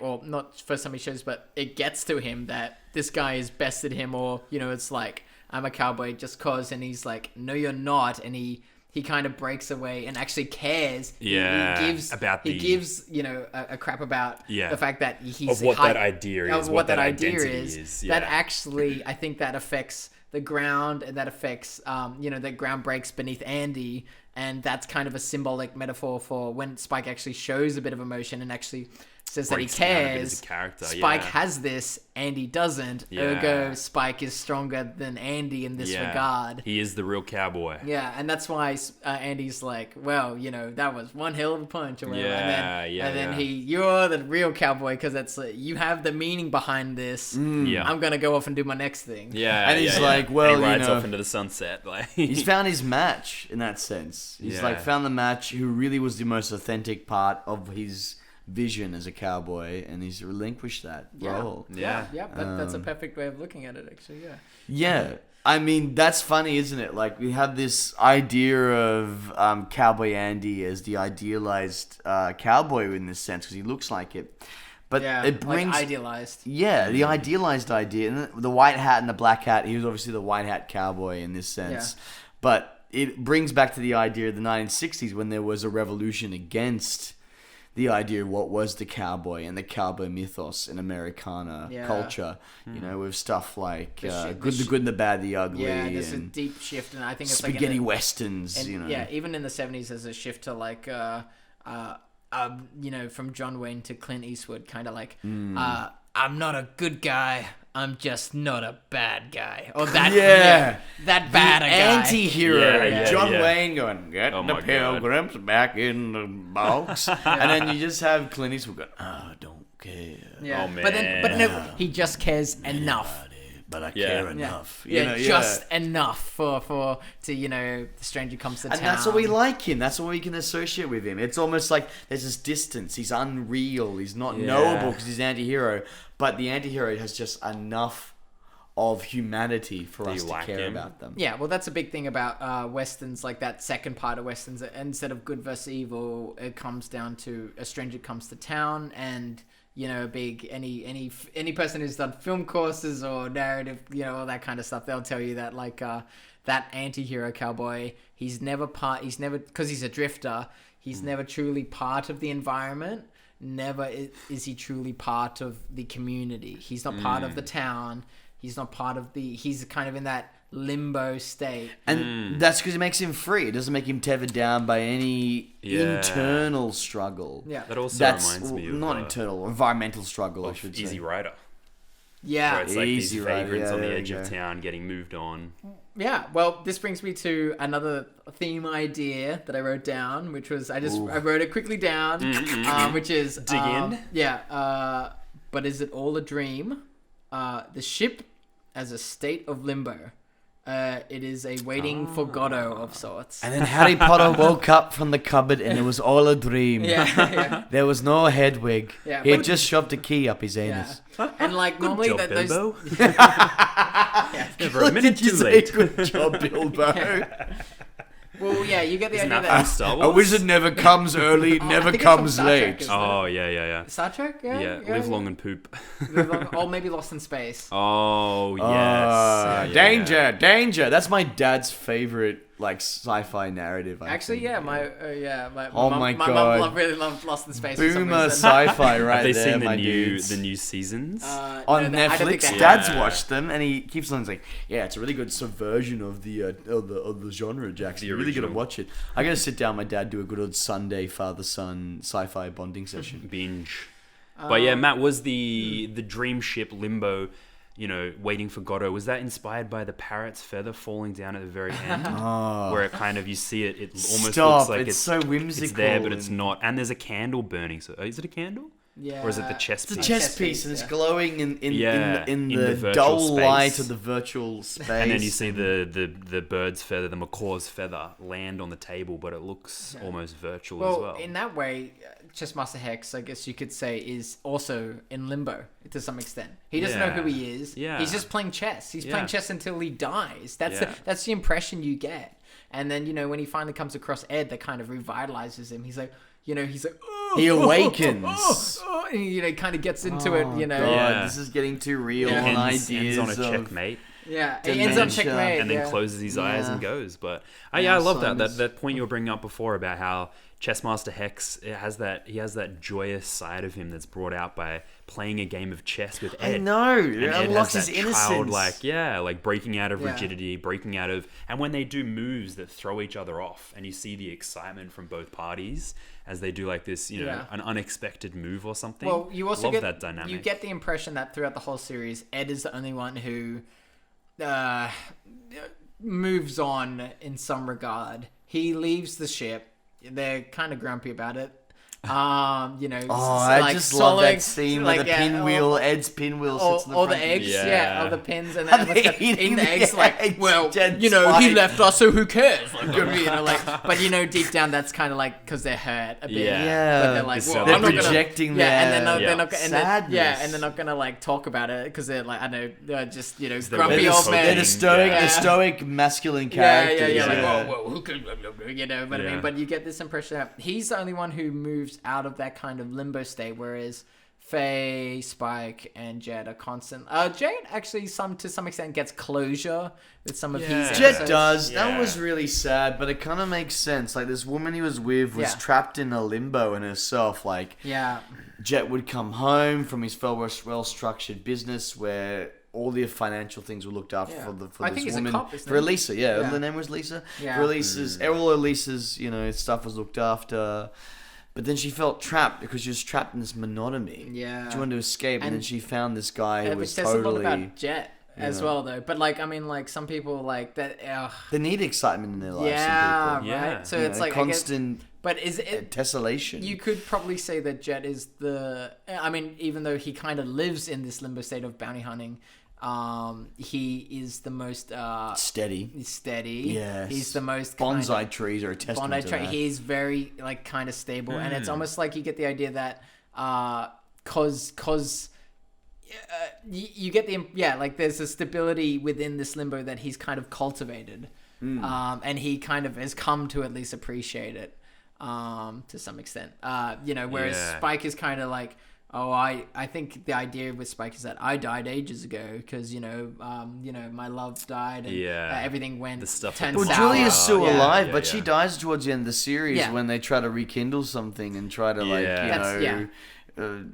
Or not first time he shows, but it gets to him that this guy has bested him, or, it's like, I'm a cowboy just cause, and he's like, no, you're not, and he kind of breaks away and actually cares. Yeah, he gives, about he gives, a crap about the fact that he's... Of what that idea is, what that idea identity is. yeah. That actually, I think that affects the ground, and that affects, the ground breaks beneath Andy, and that's kind of a symbolic metaphor for when Spike actually shows a bit of emotion and actually... says that he Breaks down a bit as cares. a character, Spike yeah. has this, Andy doesn't. Yeah. Ergo, Spike is stronger than Andy in this regard. He is the real cowboy. Yeah, and that's why Andy's like, well, that was one hell of a punch or whatever. And then you're the real cowboy because it's you have the meaning behind this. Yeah. I'm gonna go off and do my next thing. Yeah, And he's like, and well, he rides off into the sunset. Like he's found his match in that sense. He's Yeah. found the match who really was the most authentic part of his vision as a cowboy, and he's relinquished that role. Yeah. Yeah, that's a perfect way of looking at it, actually, yeah. Yeah. I mean, that's funny, isn't it? Like, we have this idea of Cowboy Andy as the idealized cowboy in this sense, because he looks like it. But it brings... idealized. Yeah, the idealized idea. And the white hat and the black hat, he was obviously the white hat cowboy in this sense. Yeah. But it brings back to the idea of the 1960s when there was a revolution against the idea of what was the cowboy and the cowboy mythos in Americana culture, with stuff like the good and the bad, the ugly, Yeah, there's and a deep shift, and I think it's spaghetti like westerns, and, yeah, even in the 70s, there's a shift to like, from John Wayne to Clint Eastwood, kind of like, I'm not a good guy. I'm just not a bad guy. Or that, that bad a guy. Anti-hero. Yeah, John yeah. Wayne going, get Oh the my God. pilgrims back in the box. And then you just have Clint Eastwood going, I don't care. Yeah. Oh, man. But no, he just cares enough. But I Yeah. care Yeah. enough. Just enough for the stranger comes to town. And that's what we like him. That's what we can associate with him. It's almost like there's this distance. He's unreal. He's not knowable because he's anti-hero. But the anti-hero has just enough of humanity for us to like care him? about them. Yeah, well, that's a big thing about Westerns, like that second part of Westerns. Instead of good versus evil, it comes down to a stranger comes to town, and any person who's done film courses or narrative, all that kind of stuff, they'll tell you that that anti-hero cowboy, he's never because he's a drifter, he's never truly part of the environment. Never is he truly part of the community. He's not part of the town. He's not part of he's kind of in that limbo state. And that's because it makes him free. It doesn't make him tethered down by any internal struggle. Yeah. That also That's reminds me of not internal, environmental struggle, I should say. Easy Rider. Yeah. Where it's like these Easy Rider, vagrants on the there edge you of go. town getting moved on. Yeah, well, this brings me to another theme idea that I wrote down, which was I wrote it quickly down, which is Dig in. Yeah, but is it all a dream? The ship as a state of limbo. It is a waiting for Godot of sorts. And then Harry Potter woke up from the cupboard and it was all a dream. Yeah. There was no head wig. Yeah, He had but- just shoved a key up his anus. And like normally Job, that those Bilbo. Never a minute Did you too say late. good job, Bilbo? well, yeah, you get the Isn't idea that from that Star A Wars? wizard never comes early, I never think it's from comes Star Trek, late. isn't it? Oh, yeah. Star Trek, Yeah, live long and poop. or maybe Lost in Space. Oh, yes. Yeah, yeah, Danger, yeah. danger. That's my dad's favorite, sci-fi narrative. I Actually, think. yeah, my Oh mum, my my God. mum really loved Lost in Space. for some Boomer reason. sci-fi right Have they there, seen my the dudes. new seasons? On No, I don't think Netflix, they Dad's have. watched them, and he keeps on saying, "Yeah, it's a really good subversion of the genre, Jackson. The You're really gonna original. watch it." I gotta sit down, with my dad, do a good old Sunday father-son sci-fi bonding session. Binge. But yeah, Matt, was the dream ship Limbo waiting for Godot. Was that inspired by the parrot's feather falling down at the very end? Where it kind of, you see it almost looks like it's so whimsical. It's there, but it's not. And there's a candle burning. So is it a candle? Yeah. Or is it the chess piece? It's a chess piece, and it's glowing in the the virtual dull space. light of the virtual space. And then you see the bird's feather, the macaw's feather, land on the table, but it looks almost virtual as well. In that way, Chessmaster Hex, I guess you could say, is also in limbo to some extent. He doesn't know who he is. Yeah. He's just playing chess. He's playing chess until he dies. That's the impression you get. And then, when he finally comes across Ed, that kind of revitalizes him. He's like, oh, he awakens. And he kind of gets into it, God, this is getting too real. It And ends ideas on a of checkmate. Yeah, it ends on dementia. checkmate. And then closes his eyes and goes. But I love that point you were bringing up before about how Chessmaster Hex he has that joyous side of him that's brought out by playing a game of chess with Ed. I know. And It Ed unlocks has his that innocence. childlike, breaking out of rigidity, breaking out of, and when they do moves that throw each other off, and you see the excitement from both parties as they do like this, an unexpected move or something. Well, you also love get that dynamic. You get the impression that throughout the whole series, Ed is the only one who moves on in some regard. He leaves the ship. They're kind of grumpy about it. I just love that scene where the pinwheel, Ed's pinwheel sits in the all front. the eggs, all the pins, and And then they're eating the the eggs. eggs, Well, Jet he Spike. left us, so who cares? But deep down, that's kind of like because they're hurt a bit. Yeah. But they're like, So well, they're I'm not gonna, projecting and their they're not gonna, sadness. and they're not gonna talk about it because they're like, I know, they're just they're grumpy really old coping. men. They're the Yeah. stoic masculine characters. Like, whoa, who could, but I mean, but you get this impression that he's the only one who moves out of that kind of limbo state, whereas Faye, Spike, and Jet are constant. Jet actually, to some extent, gets closure with some of his. Jet episodes. does. Yeah. That was really sad, but it kind of makes sense. Like, this woman he was with was trapped in a limbo in herself. Like, Yeah. Jet would come home from his well-structured business where all the financial things were looked after for I this think he's a woman. cop, isn't For he? Elisa, Yeah. the name was Lisa. Yeah. For Elisa's, all Elisa's, stuff was looked after. But then she felt trapped because she was trapped in this monotony. Yeah. She wanted to escape, and then she found this guy who Which was says a lot totally... about Jet as well, though. But some people like that. They need excitement in their lives. Yeah, some people. right. Yeah. So You it's know, like constant but is it? tessellation. You could probably say that Jet is the. I mean, even though he kind of lives in this limbo state of bounty hunting, he is the most steady. He's steady. Yes. He's the most Bonsai trees are a testament to that. He's very kind of stable, and it's almost like you get the idea that you get the there's a stability within this limbo that he's kind of cultivated, and he kind of has come to at least appreciate it to some extent. Whereas Spike is kind of like, I think the idea with Spike is that I died ages ago because my love died and everything went The stuff turned Well, sour. Julia's still alive, Yeah, but yeah. she dies towards the end of the series Yeah. when they try to rekindle something and try to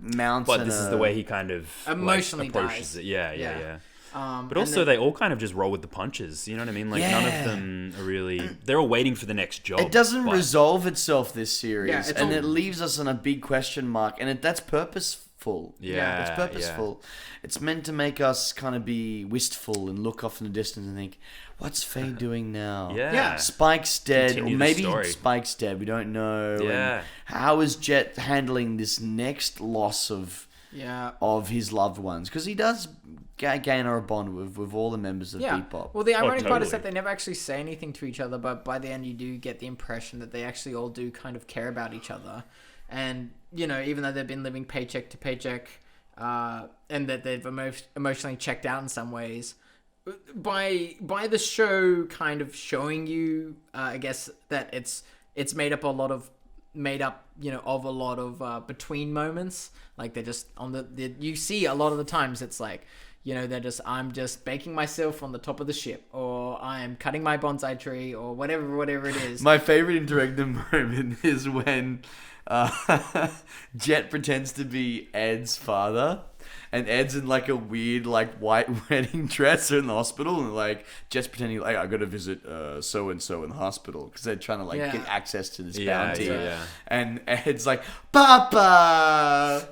mount. But this is the way he kind of Emotionally approaches dies. it. Yeah. Yeah. But also, they all kind of just roll with the punches. You know what I mean? Like, none of them are really... They're all waiting for the next job. It doesn't but- resolve itself, this series, Yeah, it's and all- it leaves us on a big question mark, and that's purposeful. Yeah, It's purposeful. It's meant to make us kind of be wistful and look off in the distance and think, what's Faye doing now? Yeah. Spike's dead, Continue or the maybe story. Spike's dead, we don't know. Yeah. And how is Jet handling this next loss of his loved ones? Because he does gain a bond with all the members of Bebop. Well, the ironic part is totally. that they never actually say anything to each other, but by the end you do get the impression that they actually all do kind of care about each other. And, even though they've been living paycheck to paycheck, and that they've emotionally checked out in some ways, by the show kind of showing you, I guess, that it's made up of a lot of between moments. Like, they're just you see a lot of the times it's like, they're just, I'm just baking myself on the top of the ship, or I am cutting my bonsai tree, or whatever it is. My favorite interactive moment is when Jet pretends to be Ed's father, and Ed's in like a weird white wedding dress in the hospital, and Jet's pretending I gotta visit so and so in the hospital because they're trying to get access to this bounty. Yeah. And Ed's like, Papa.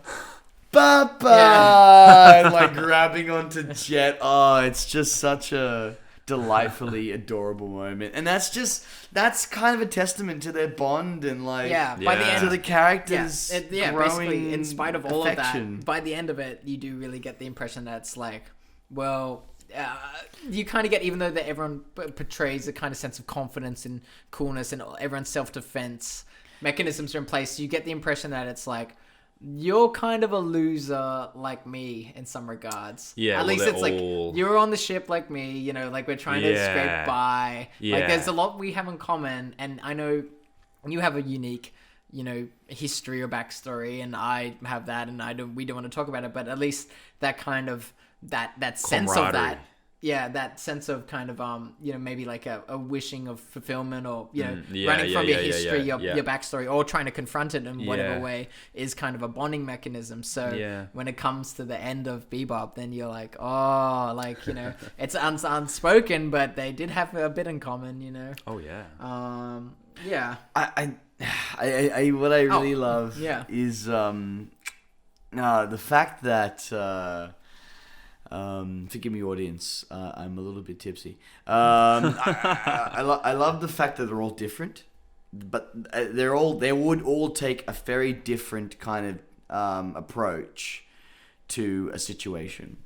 Papa, and like grabbing onto Jet. Oh, it's just such a delightfully adorable moment, and that's kind of a testament to their bond and like by the end to the characters. Growing basically, in spite of all affection. of that, by the end of it, you do really get the impression that it's like, well. You kind of get, even though that everyone portrays a kind of sense of confidence and coolness and everyone's self-defense mechanisms are in place, you get the impression that it's like, you're kind of a loser like me in some regards. Yeah, At least least it's like you're on the ship like me, you know, like we're trying to scrape by. Yeah. Like there's a lot we have in common, and I know you have a unique, you know, history or backstory, and I have that, and we don't want to talk about it, but at least that kind of that sense of that. Yeah, that sense of kind of you know, maybe like a wishing of fulfillment, or you know, running from your history, your backstory, or trying to confront it in whatever way is kind of a bonding mechanism. So when it comes to the end of Bebop, then you're like, oh, like, you know, it's unspoken, but they did have a bit in common, you know. Oh yeah. I what I really love is the fact that forgive me, audience. I'm a little bit tipsy. I love the fact that they're all different, but they would all take a very different kind of approach to a situation.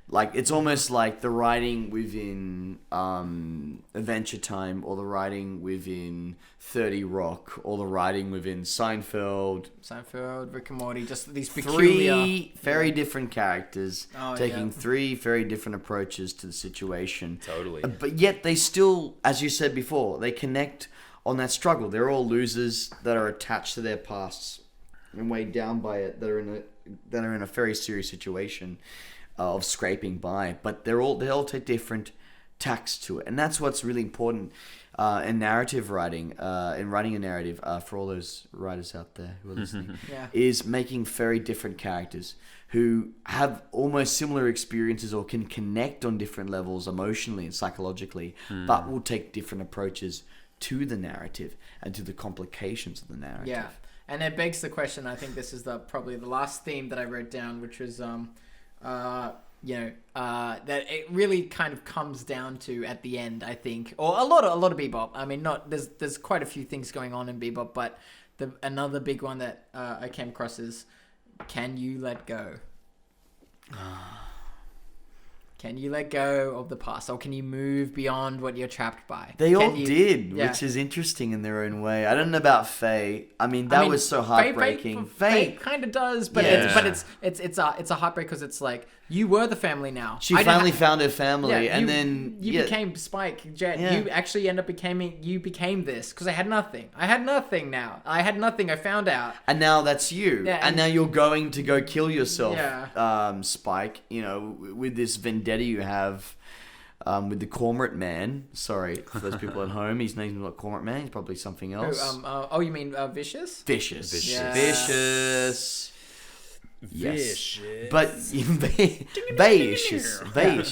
Like, it's almost like the writing within Adventure Time, or the writing within 30 Rock, or the writing within Seinfeld, Rick and Morty, just these peculiar... Three very different characters taking three very different approaches to the situation. Totally. But yet they still, as you said before, they connect on that struggle. They're all losers that are attached to their pasts and weighed down by it, that are in a very serious situation of scraping by, but they all take different tacks to it, and that's what's really important in narrative writing, in writing a narrative, for all those writers out there who are listening, is making very different characters who have almost similar experiences or can connect on different levels emotionally and psychologically, but will take different approaches to the narrative and to the complications of the narrative. Yeah, and it begs the question. I think this is probably the last theme that I wrote down, which was that it really kind of comes down to at the end, I think, or a lot of Bebop. I mean, there's quite a few things going on in Bebop, but another big one that I came across is, can you let go? Can you let go of the past, or can you move beyond what you're trapped by? They all did, which is interesting in their own way. I don't know about Faye. I mean, that was so heartbreaking. Faye kind of does, but it's a heartbreak, because it's like, you were the family now. She finally found her family, and then you became Spike, Jet. Yeah. You actually end up became this, because I had nothing. I had nothing now. I had nothing. I found out, and now that's you. Yeah, and now you're going to go kill yourself, Spike. You know, with this vendetta you have with the Cormorant Man. Sorry for those people at home. His name's not Cormorant Man. He's probably something else. You mean Vicious? Vicious. Yeah. Vicious. Vicious. But Vicious.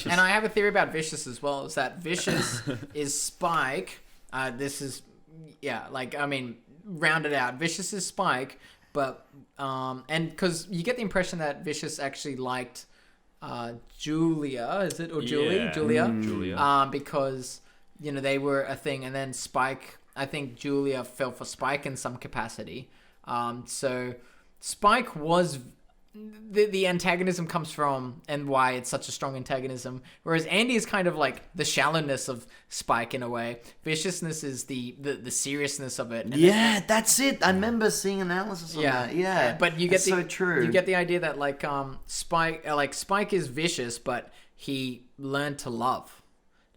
And I have a theory about Vicious as well, is that Vicious is Spike. This is, rounded out. Vicious is Spike, but, and because you get the impression that Vicious actually liked Julia, is it? Or Julie? Yeah. Julia. Because, you know, they were a thing, and then Spike, I think Julia fell for Spike in some capacity. So Spike was... The antagonism comes from, and why it's such a strong antagonism, whereas Andy is kind of like the shallowness of Spike in a way. Viciousness is the seriousness of it. And that's it. I remember seeing analysis on that. Yeah, but you get so true. You get the idea that Spike is vicious, but he learned to love.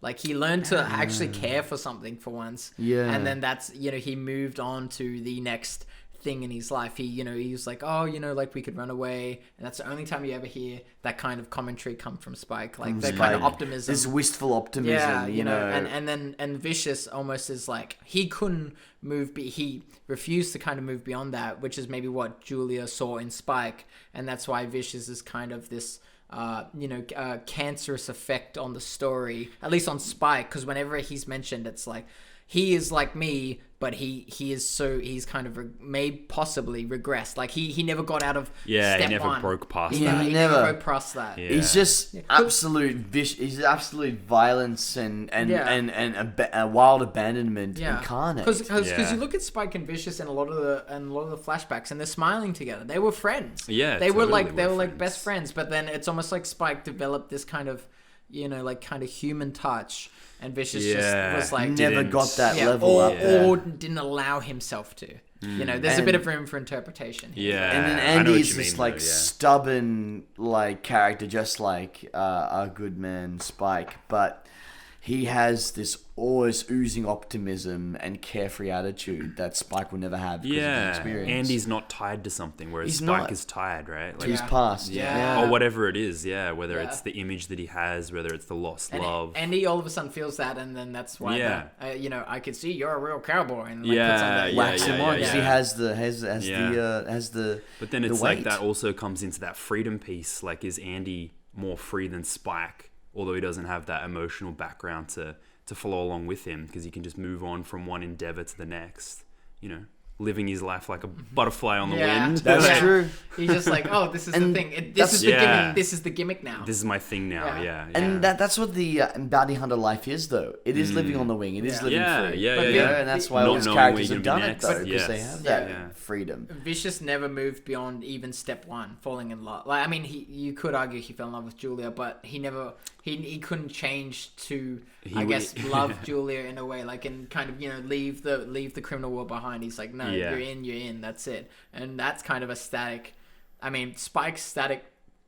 Like, he learned to actually care for something for once. Yeah, and then that's, you know, he moved on to the next thing in his life. He was like, we could run away, and that's the only time you ever hear that kind of commentary come from Spike, like that kind of optimism, this wistful optimism, you know. And Vicious almost is like, he couldn't move, he refused to kind of move beyond that, which is maybe what Julia saw in Spike, and that's why Vicious is kind of this cancerous effect on the story, at least on Spike, because whenever he's mentioned, it's like, he is like me, but he's kind of may possibly regressed. Like he never got out of step he never one. broke past Yeah, that. he He never- never broke past that. Yeah. He's just he's absolute violence and a wild abandonment incarnate. Because you look at Spike and Vicious in a lot of the flashbacks, and they're smiling together. They were friends. Yeah, they were totally like best friends. But then it's almost like Spike developed this kind of kind of human touch, and Vicious just was like never got that yeah, level or, up there. or didn't allow himself to. There's a bit of room for interpretation here. Yeah, And then I know what Andy is you this mean, like though, yeah. stubborn like character, just like our good man Spike, but he has this always oozing optimism and carefree attitude that Spike will never have because of his Yeah, experience. Andy's not tied to something, whereas He's Spike not. is tied, right? to Like, his past. Yeah. or whatever it is, whether Yeah. it's the image that he has, whether it's the lost And love. Andy all of a sudden feels that, and then that's why, I could see you're a real cowboy, and puts on that Wax yeah, him on because he yeah. has the But then the it's like weight. that also comes into that freedom piece. Like, is Andy more free than Spike, although he doesn't have that emotional background to follow along with him, because he can just move on from one endeavor to the next, living his life like a butterfly on the wind. That's true. He's just like, oh, this is And the thing. This that's- is the Yeah. gimmick. This is the gimmick now. This is my thing now. Yeah. Yeah, And that's what the bounty hunter life is, though. It is living on the wing. It is living Yeah, free. yeah, But yeah, yeah. And that's why Not all these knowing where characters you're have gonna done be it, though, next, because they yes. have that Yeah. freedom. Vicious never moved beyond even step one, falling in love. Like, I mean, you could argue he fell in love with Julia, but he never, he couldn't change to, love Julia in a way, like, and kind of, leave the criminal world behind. He's like, no, Yeah. you're in, that's it. And that's kind of a static. I mean, Spike's static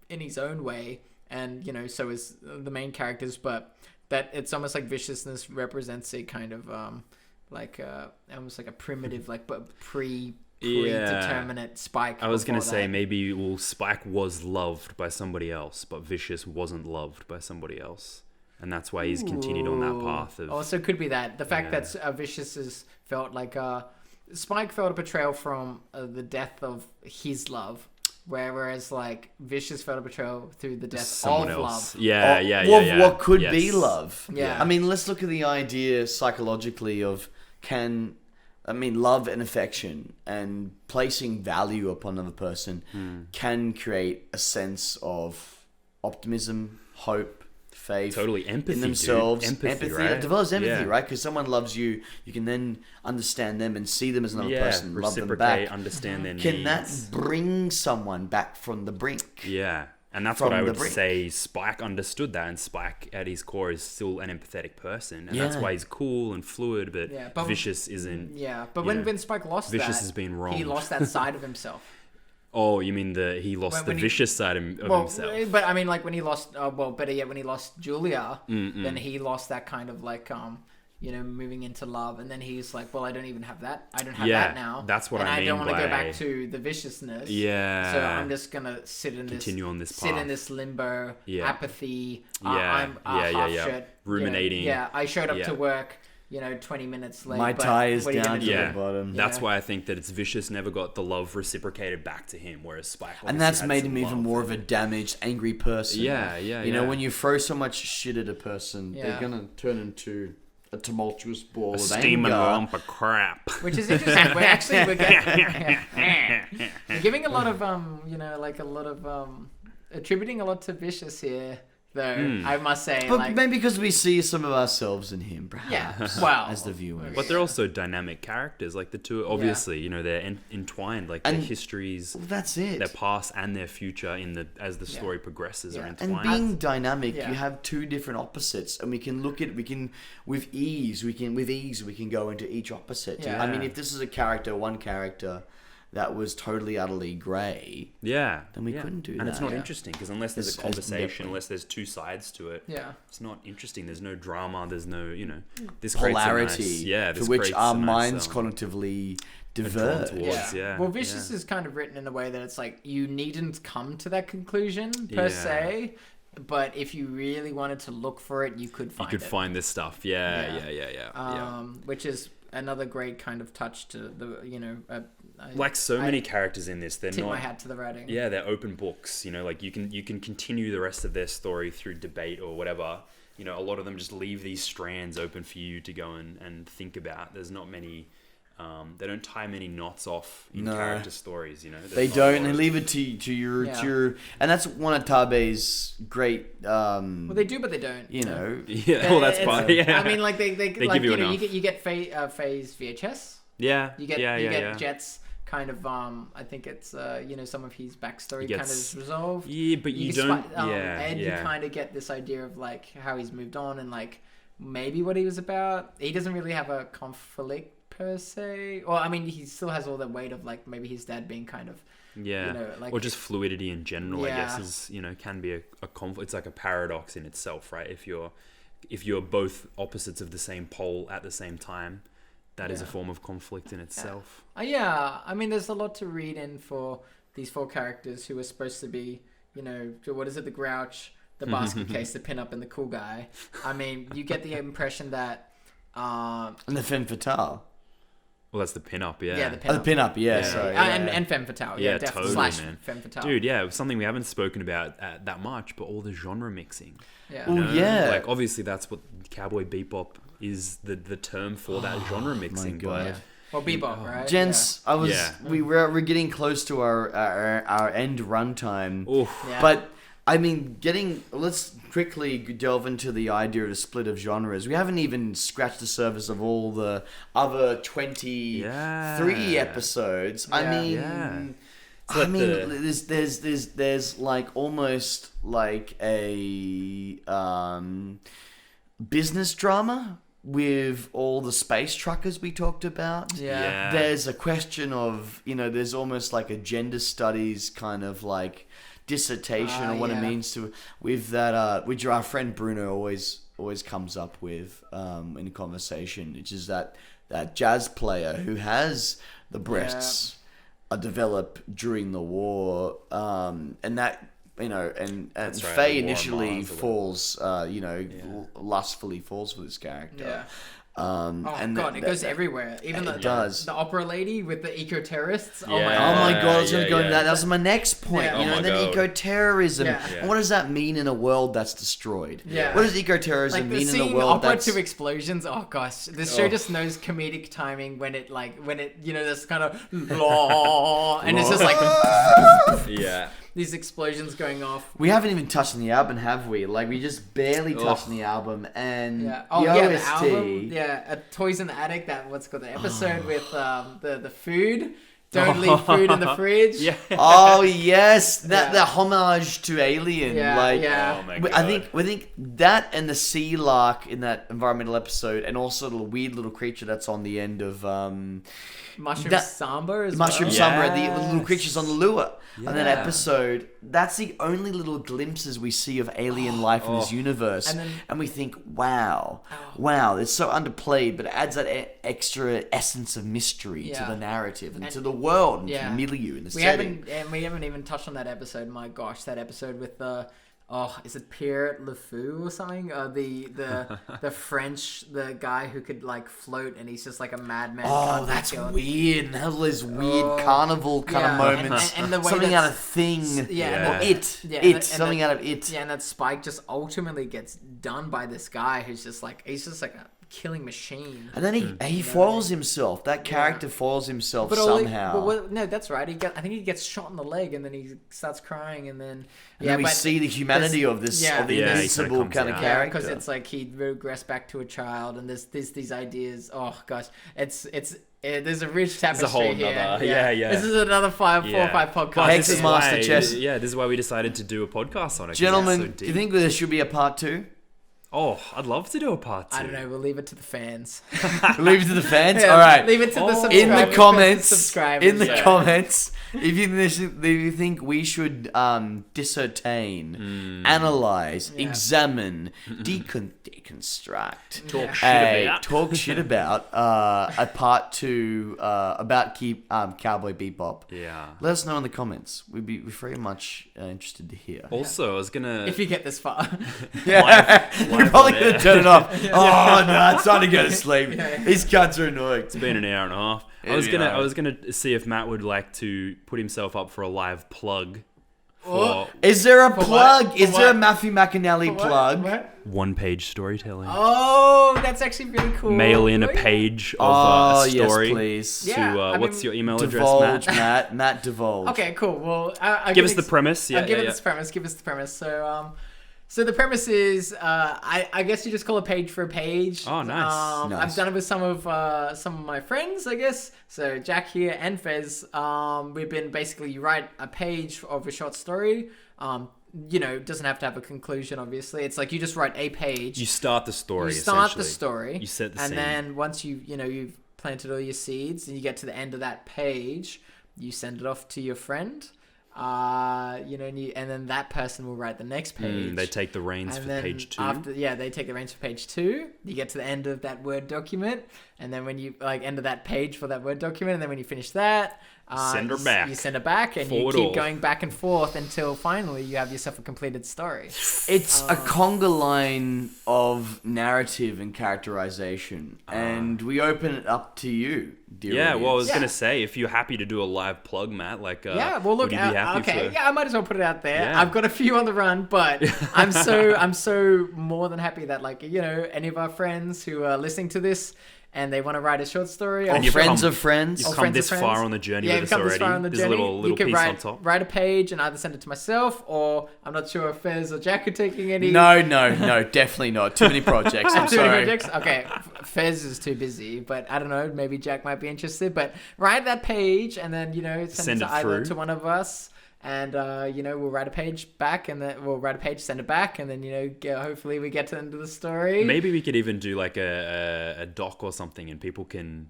in his own way, and so is the main characters, but that it's almost like viciousness represents a kind of almost like a primitive, like but predeterminate Spike. I was going gonna say maybe Spike was loved by somebody else, but Vicious wasn't loved by somebody else, and that's why he's continued on that path of. Also, could be that the fact that Vicious has felt like Spike felt a betrayal from the death of his love, whereas like Vicious felt a betrayal through the death someone of else. love. Yeah. What could Yes. be love? Yeah. I mean, let's look at the idea psychologically of love and affection and placing value upon another person can create a sense of optimism, hope, faith, Totally empathy, in dude. themselves. Empathy, right? It develops empathy, Yeah. right? Because someone loves you, you can then understand them and see them as another person, love them reciprocate, back. understand their Can that needs. bring someone back from the brink? Yeah, and that's from what I the would brink? say. Spike understood that, and Spike at his core is still an empathetic person, and that's Yeah. why he's cool and fluid. But, Yeah, but- Vicious isn't. Yeah, but you know, when Spike lost Vicious that, has been he wronged. lost that side of himself. Oh, you mean he lost When the he- vicious side of himself? But I mean, like when he lost, better yet, when he lost Julia, then he lost that kind of like, moving into love, and then he's like, well, I don't even have that. I don't have Yeah, that now. that's what and I I don't mean want to go by- back to the viciousness. Yeah. So I'm just gonna Continue on this sit in path. this limbo, Yeah. apathy. Yeah. I'm Yeah, half yeah. shirt. Ruminating. Yeah, I showed up Yeah. to work. 20 minutes late. My but tie is what are you down gonna to do? the Yeah, bottom. that's Yeah. why I think that it's Vicious never got the love reciprocated back to him, whereas Spike. And obviously that's had made some him even love. more of a damaged, angry person. Yeah. You know, when you throw so much shit at a person, Yeah. they're gonna turn into a tumultuous ball of steaming anger. lump of crap. Which is interesting. We're giving a lot of attributing a lot to Vicious here, though. I must say, But maybe because we see some of ourselves in him, perhaps. Yeah, well, as the viewer. But they're also dynamic characters. Like the two, obviously, they're entwined. Like their And- histories, Well, that's it. their past and their future as the story progresses are Yeah. And entwined. being dynamic, Yeah. you have two different opposites, and we can with ease we can go into each opposite. Yeah. I mean, if this is one character that was totally utterly grey, Yeah. Then we couldn't do And it's that. not Yeah. interesting because unless there's As- a conversation, definitely. unless there's two sides to it, Yeah. it's not interesting. There's no drama. There's no, this polarity, creates a nice, for this which creates our a nice, minds cognitively diverge. towards. Yeah, Well, Vicious yeah. is kind of written in a way that it's like you needn't come to that conclusion per Yeah. se, but if you really wanted to look for it, you could find You could it. find this stuff. Yeah. Which is another great kind of touch to the Like so many characters in this, they're tip my not. hat to the writing. Yeah, they're open books. Like you can continue the rest of their story through debate or whatever. A lot of them just leave these strands open for you to go and think about. There's not many They don't tie many knots off in No. character stories, you know. They don't. They leave it to your Yeah. to your, and that's Watanabe's great. Well, they do, but they don't. You know, Yeah, well, that's It's- part. Yeah, I mean, like they They like give you you know enough. you get Faye's VHS. yeah, You get yeah. Jet's kind of I think it's you know, some of his backstory He kind of gets- is resolved. Yeah, but you don't. And yeah. you kind of get this idea of like how he's moved on and like maybe what he was about. He doesn't really have a conflict per se, or I mean, he still has all the weight of like maybe his dad being kind of Yeah, you know, like- or just fluidity in general. I guess Yeah. is, you know, can be a conflict. It's like a paradox in itself, right? If you're both opposites of the same pole at the same time, that is a Yeah. form of conflict in itself. Yeah, I mean, there's a lot to read in for these four characters who are supposed to be, you know, what is it, the grouch, the basket case, the pinup, and the cool guy. I mean, you get the impression that, and the femme fatale. Well, that's the pin-up, yeah. yeah, the Oh, pinup. the pin-up, yeah. Yeah. Sorry, And femme fatale, yeah, Yeah, definitely. totally, Slash man. femme fatale. Dude, yeah, something we haven't spoken about that much, but all the genre mixing. Yeah. Oh, you know? yeah. Like, obviously, that's what Cowboy Bebop is, the term for that genre mixing. God. Yeah. Well, Bebop, right? Gents, Yeah. we're getting close to our end runtime. Oof. Yeah. But I mean, let's quickly delve into the idea of a split of genres. We haven't even scratched the surface of all the other 23 Yeah. episodes. Yeah. I mean, Yeah. I like mean, the- there's like almost like a business drama with all the space truckers we talked about. Yeah. There's a question of, you know, there's almost like a gender studies kind of like dissertation on what it yeah. means to, with that, which our friend Bruno always comes up with in conversation, which is that jazz player who has the breasts developed during the war, and that, you know, and That's right, Faye the war on initially Mars or falls, lustfully falls for this character. Yeah. Oh Oh god, it goes everywhere. Even it does. The opera lady with the eco terrorists. Oh Yeah. my Oh god. my god, I was going Yeah, to go into yeah. that. That was my next point. Yeah. You Oh know, my and then God. eco-terrorism. Yeah. And what does that mean in a world that's destroyed? Yeah. What does eco-terrorism Like the mean in a scene world opera that's... to explosions. Oh gosh, this show just knows comedic timing when it you know, this kind of and it's just like Yeah. these explosions going off. We haven't even touched on the album, have we? Like, we just barely touched on the album. And Yeah. Oh the yeah, OST... the album. Yeah, Toys in the Attic. That what's called the episode with the food. Don't leave food in the fridge. Yeah. Oh, yes. Yeah. The homage to Alien. Yeah, like, yeah. Oh my I God. think that and the sea lark in that environmental episode, and also the weird little creature that's on the end of Mushroom That- Samba as Mushroom well. Summer, the little Yes. creatures on the lure. And that Yeah. episode, that's the only little glimpses we see of alien life in this universe. And then- and we think, wow, it's so underplayed, but it adds that extra essence of mystery to Yeah. the narrative and to the world and to Yeah. the milieu and the We setting. we haven't even touched on that episode. My gosh, that episode with the is it Pierre Le Fou or something? The French, the guy who could like float and he's just like a madman. Oh, can't be that's killed. weird. And all those weird Oh, carnival kind yeah, of moments. and the way something that's- out of Thing. Yeah, Or It. Yeah, Something out of It. Yeah, and that Spike just ultimately gets done by this guy who's just like he's just like a killing machine. And then he foils himself. That character foils himself somehow. No, that's right. I think he gets shot in the leg, and then he starts crying, and then And then we see the humanity of this, of the Yeah, he kinda invincible comes kind of out. character. because it's like he regressed back to a child, and there's these ideas. Oh gosh, there's a rich tapestry whole here. nother- yeah. This is another 4 or 5 podcasts. Hex This is Master why- Chess. Yeah, this is why we decided to do a podcast on it. 'cause Gentlemen, it's so do you deep. think there should be a part 2? Oh, I'd love to do a part 2. I don't know. We'll leave it to the fans. Leave it to the fans? Yeah, Alright. leave it to the Oh. subscribers. In the comments, subscribers. in the yeah. comments, if you think we should discertain, analyze, examine, deconstruct, talk shit about a part 2 about Cowboy Bebop, Yeah. let us know in the comments. We're very much interested to hear. Also, I was gonna. If you get this far. Yeah, you're probably on gonna air. turn it off. Oh no, it's time to go to sleep. These cunts are annoying. It's been an hour and a half. Yeah, I was gonna see if Matt would like to put himself up for a live plug for Is there a For plug? what? Is For there a what? Matthew McAnally plug? What? one-page storytelling. Oh, that's actually really cool. Mail in a Wait. page of Oh, a story yes, please. to Yeah, I what's mean, your email address, Divulge, Matt? Matt, divulge. Okay, cool. Well, I'll Give us the premise. Yeah, I'll give yeah, it yeah. this premise. Give us the premise. So the premise is, I guess you just call a page for a page. Oh, nice. Nice. I've done it with some of my friends, I guess. So Jack here and Fez, we've been basically, you write a page of a short story. It doesn't have to have a conclusion, obviously. It's like you just write a page. You start the story. You start the essentially. story. You set the and scene. then once you've planted all your seeds and you get to the end of that page, you send it off to your friend. And then that person will write the next page. They take the reins And for then page 2. they take the reins for page 2. You get to the end of that Word document, and then when you end of that page for that Word document, and then when you finish that, Send her back. You send it back, and Forward you keep all. going back and forth until finally you have yourself a completed story. It's a conga line of narrative and characterization, and we open it up to you, dear Yeah, well, I was Yeah. gonna say, if you're happy to do a live plug, Matt, like, Yeah, well, look, would you be happy okay, for... yeah, I might as well put it out there. Yeah. I've got a few on the run, but I'm so more than happy that any of our friends who are listening to this and they want to write a short story, Or I'm you've sure- friends come- of friends. You've or come friends this of friends. far on the journey Yeah, with you've us come this already. far on the There's journey. a little You can piece write, on top. write a page and either send it to myself, or I'm not sure if Fez or Jack are taking any. No, definitely not. Too many projects. I'm Too many sorry. projects? Okay, Fez is too busy, but I don't know. Maybe Jack might be interested. But write that page and then send it to either through. to one of us, and we'll write a page back, and then we'll write a page, send it back, and then hopefully we get to the end of the story. Maybe we could even do like a doc or something, and people can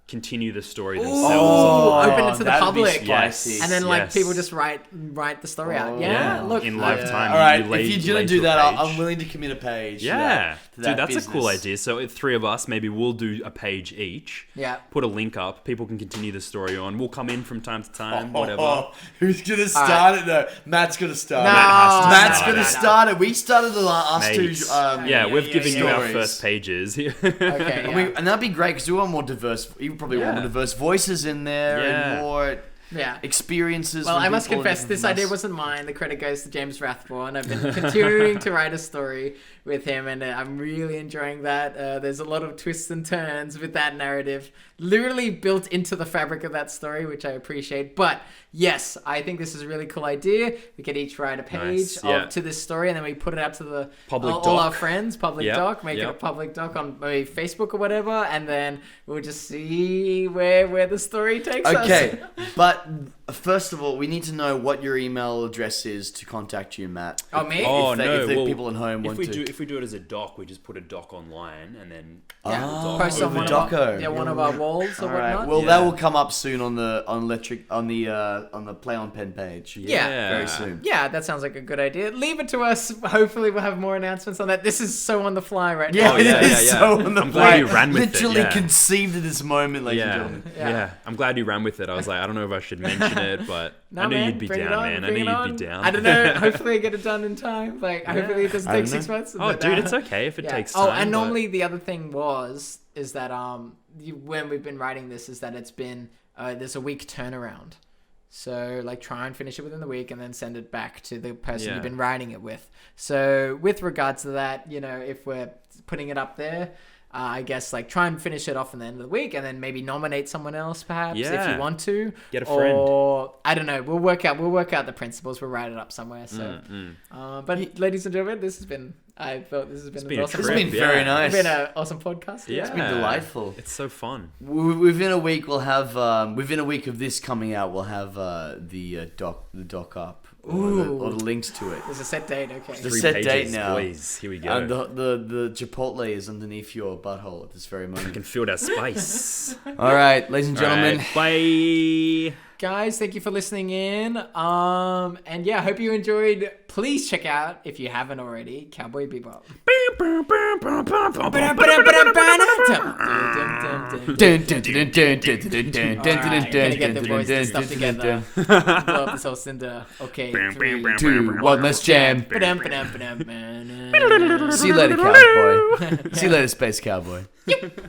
continue the story themselves. Oh, open it to the that'd be public. spicy. And then Yes. people just write the story out. Yeah, look. in lifetime. All right, lay- if you're lay gonna to do a that, page. I'm willing to commit a page. Yeah, to that dude, that's a cool business. idea. So if 3 of us, maybe we'll do a page each. Yeah. Put a link up. People can continue the story on. We'll come in from time to time, whatever. Oh, who's gonna start it though? Matt's gonna start No, it. has to Matt's start gonna it. start it. We started the last Mate. two. Yeah, we've given you our stories. first pages. Okay. And that'd be great because we want more diverse. You probably want more diverse voices in there Yeah. and more Yeah. experiences. Well, from I must people confess, and this from idea us. wasn't mine. The credit goes to James Rathbone. I've been continuing to write a story with him, and I'm really enjoying that. There's a lot of twists and turns with that narrative, literally built into the fabric of that story, which I appreciate. But yes, I think this is a really cool idea. We could each write a page Nice, yeah. to this story, and then we put it out to the Public all doc. our friends, public Yep, doc, make it a yep. public doc on maybe Facebook or whatever, and then we'll just see where the story takes us. Okay, but first of all, we need to know what your email address is to contact you, Matt. Oh, me? Oh, if no, the well, people at home want to. If we do it as a doc, we just put a doc online and then Ah, Post on over one of, our, doco. one of our walls or All right. whatnot. Well, Yeah. that will come up soon on the Play on Pen page. Yeah. Very soon. Yeah, that sounds like a good idea. Leave it to us. Hopefully, we'll have more announcements on that. This is so on the fly right Yeah, now. Oh, yeah, it is yeah, yeah. so on the I'm glad fly. you ran with it, Literally yeah. conceived at this moment, ladies and Yeah, gentlemen. yeah. I'm glad you ran with it. I was like, I don't know if I should mention it, but No, I knew man, you'd be bring it down, on, man. I bring knew it you'd on. be down. I don't know. Hopefully, I get it done in time. Hopefully, it doesn't I take don't 6 know. months. Oh, but, dude, it's okay if it yeah. takes time. Oh, and but- normally the other thing is that when we've been writing this is that it's been there's a week turnaround. So try and finish it within the week and then send it back to the person Yeah. you've been writing it with. So with regards to that, if we're putting it up there, I guess try and finish it off in the end of the week and then maybe nominate someone else perhaps if Yeah. you want to. Get a friend. Or I don't know. We'll work out the principles. We'll write it up somewhere. So, but ladies and gentlemen, I felt this has been been an a awesome. It's been Yeah. very It's nice. been an awesome podcast. Yeah. It's been delightful. It's so fun. Within a week, we'll have. Within a week of this coming out, we'll have the doc up, or the links to it. There's a set date. Okay. The 3 set pages, date now. boys. Here we go. And the Chipotle is underneath your butthole at this very We moment. can feel that spice. All right, ladies and gentlemen. All right, bye. Guys, thank you for listening in. And yeah, I hope you enjoyed. Please check out, if you haven't already, Cowboy Bebop. Alright, gotta get the voice and stuff together. Blow up this whole cinder. Okay, 3, 2, 1, let's jam. ba-dum. See you later, cowboy. See you later, space cowboy.